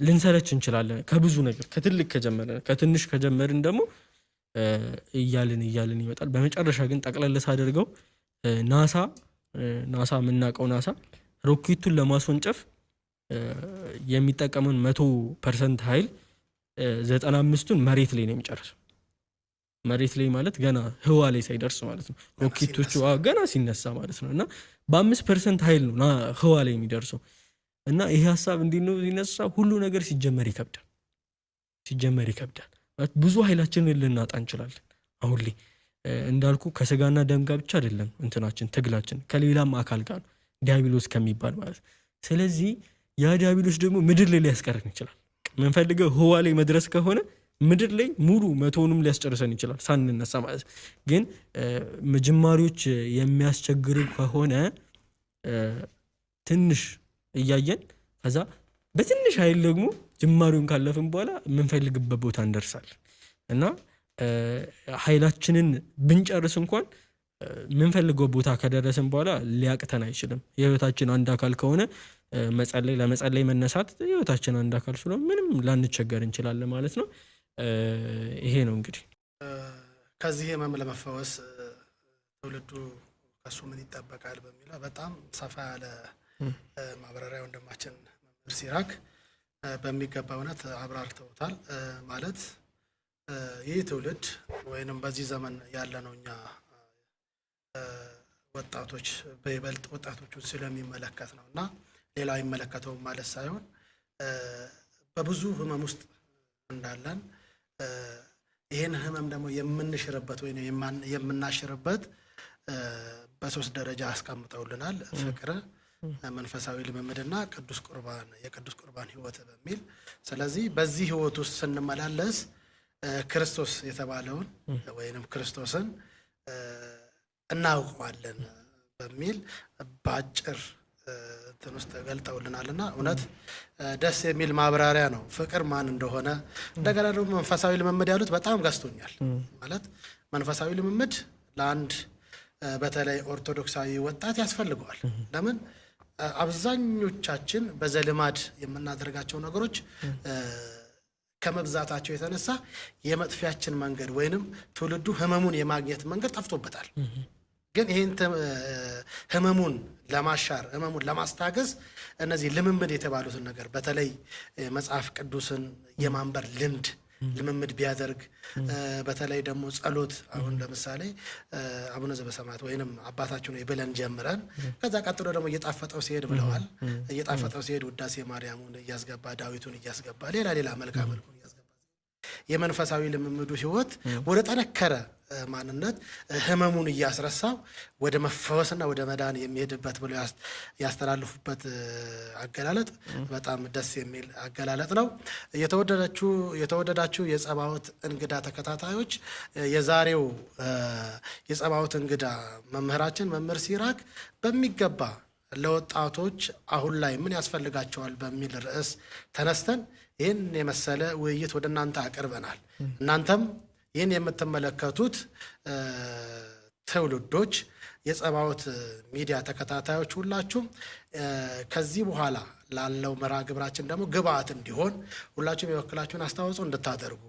ልንሰለች እንችላለን። ከብዙ ነገር ከትንሽ ከጀመርን ደግሞ እያልን ይመጣል። በመጨረሻ ግን ጠቅለል አድርገው ናሳ የምናውቀው ናሳ ሮኬቱን ለማስወንጨፍ የሚጠቀመውን 100% ኃይል 95ቱን መሬት ላይ ነው የሚጨርሰው። መሬት ላይ ማለት ገና ህዋ ላይ ሳይደርስ ማለት ነው። ሮኬቶቹ ገና ሲነሳ ማለት ነው። እና በ5% ኃይል ነው ህዋ ላይ የሚደርሰው። እና ይሄ ሀሳብ እንዲህ ነው ሲነሳ ሁሉ ነገር ሲጀመር ይከብዳል። ብዙ ኃይላችንን ልናጣ እንችላለን። አሁን ላይ እንዳልኩ ከስጋና ደም ጋር ብቻ አይደለም እንትናችን ትግላችን ከሌላም አካል ጋር ነው ዲያብሎስ ከሚባል ማለት። ስለዚህ ያ ዲያብሎስ ደግሞ ምድር ላይ ሊያስቀረን ይችላል። የምንፈልገው ህዋ ላይ መድረስ ከሆነ ምድር ላይ ሙሉ 100ንም ሊያስጨርሰን ይችላል ሳንነሳ ማለት። ግን ጅማሬዎች የሚያስቸግሩ ከሆነ ትንሽ እያየን ከዛ በትንሽ ኃይል ደግሞ ጅማሬውን ካለፍን በኋላ የምንፈልግበት ቦታ እንደርሳለን። እና ኃይላችንን ብንጨርስ እንኳን የምንፈልገው ቦታ ከደረስን በኋላ ሊያቅተን አይችልም። የህይወታችን አንድ አካል ከሆነ ለመጸለይ መነሳት የህይወታችን አንድ አካል ስለሆነ ምንም ላንቸገር እንችላለን ማለት ነው። ይሄ ነው እንግዲህ ከዚህ ህመም ለመፈወስ ትውልዱ ከሱ ምን ይጠበቃል በሚለው በጣም ሰፋ ያለ ማብራሪያ ወንድማችን መምህር ሲራክ በሚገባ እውነት አብራርተውታል። ማለት ይህ ትውልድ ወይንም በዚህ ዘመን ያለ ነው እኛ ወጣቶች በይበልጥ ወጣቶቹን ስለሚመለከት ነው እና ሌላ አይመለከተውም ማለት ሳይሆን በብዙ ህመም ውስጥ እንዳለን ይሄን ህመም ደግሞ የምንሽርበት ወይ የምናሽርበት በ3 ደረጃ አስቀምጠውልናል። ፍቅር፣ መንፈሳዊ ልምምድና የቅዱስ ቁርባን ህይወት በሚል። ስለዚህ በዚህ ህይወት ውስጥ ስንመላለስ ክርስቶስ የተባለውን ወይንም ክርስቶስን እናውቀዋለን በሚል በአጭር እንትን ውስጥ ገልጠውልናልና እውነት ደስ የሚል ማብራሪያ ነው። ፍቅር ማን እንደሆነ እንደገና ደግሞ መንፈሳዊ ልምምድ ያሉት በጣም ገዝቶኛል። ማለት መንፈሳዊ ልምምድ ለአንድ በተለይ ኦርቶዶክሳዊ ወጣት ያስፈልገዋል። ለምን አብዛኞቻችን በዘልማድ የምናደርጋቸው ነገሮች ከመብዛታቸው የተነሳ የመጥፊያችን መንገድ ወይንም ትውልዱ ህመሙን የማግኘት መንገድ ጠፍቶበታል። ግን ይህን ህመሙን ለማሻር ህመሙን ለማስታገስ እነዚህ ልምምድ የተባሉትን ነገር በተለይ መጽሐፍ ቅዱስን የማንበር ልምምድ ቢያደርግ በተለይ ደግሞ ጸሎት አሁን ለምሳሌ አቡነ ዘበሰማያት ወይንም አባታችን ሆይ ብለን ጀምረን ከዛ ቀጥሎ ደግሞ እየጣፈጠው ሲሄድ ብለዋል። እየጣፈጠው ሲሄድ ውዳሴ ማርያሙን እያስገባ ዳዊቱን እያስገባ ሌላ መልካም መልኩን እያስገባ የመንፈሳዊ ልምምዱ ህይወት ወደ ጠነከረ ማንነት ህመሙን እያስረሳው ወደ መፈወስና ወደ መዳን የሚሄድበት ብለው ያስተላልፉበት አገላለጥ በጣም ደስ የሚል አገላለጥ ነው። የተወደዳችሁ የጸባዖት እንግዳ ተከታታዮች የዛሬው የጸባዖት እንግዳ መምህራችን መምህር ሲራክ በሚገባ ለወጣቶች አሁን ላይ ምን ያስፈልጋቸዋል በሚል ርዕስ ተነስተን ይህን የመሰለ ውይይት ወደ እናንተ አቅርበናል። እናንተም ይህን የምትመለከቱት ትውልዶች የጸባዖት ሚዲያ ተከታታዮች ሁላችሁም ከዚህ በኋላ ላለው መርሃ ግብራችን ደግሞ ግብአት እንዲሆን ሁላችሁም የወክላችሁን አስተዋጽኦ እንድታደርጉ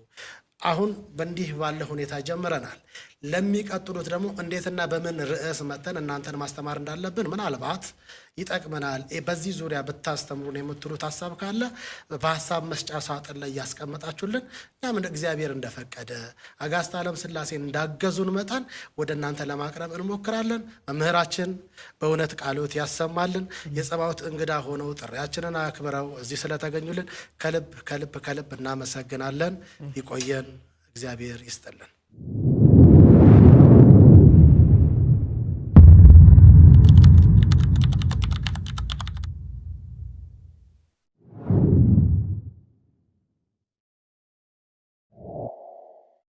አሁን በእንዲህ ባለ ሁኔታ ጀምረናል። ለሚቀጥሉት ደግሞ እንዴትና በምን ርዕስ መተን እናንተን ማስተማር እንዳለብን ምናልባት ይጠቅመናል። በዚህ ዙሪያ ብታስተምሩን የምትሉት ሀሳብ ካለ በሀሳብ መስጫ ሳጥን ላይ ያስቀምጣችሁልን እኛም እግዚአብሔር እንደፈቀደ አጋዕዝተ ዓለም ሥላሴ እንዳገዙን መጠን ወደ እናንተ ለማቅረብ እንሞክራለን። መምህራችን በእውነት ቃልዎት ያሰማልን። የጸባዖት እንግዳ ሆነው ጥሪያችንን አክብረው እዚህ ስለተገኙልን ከልብ እናመሰግናለን። ይቆየን። እግዚአብሔር ይስጥልን።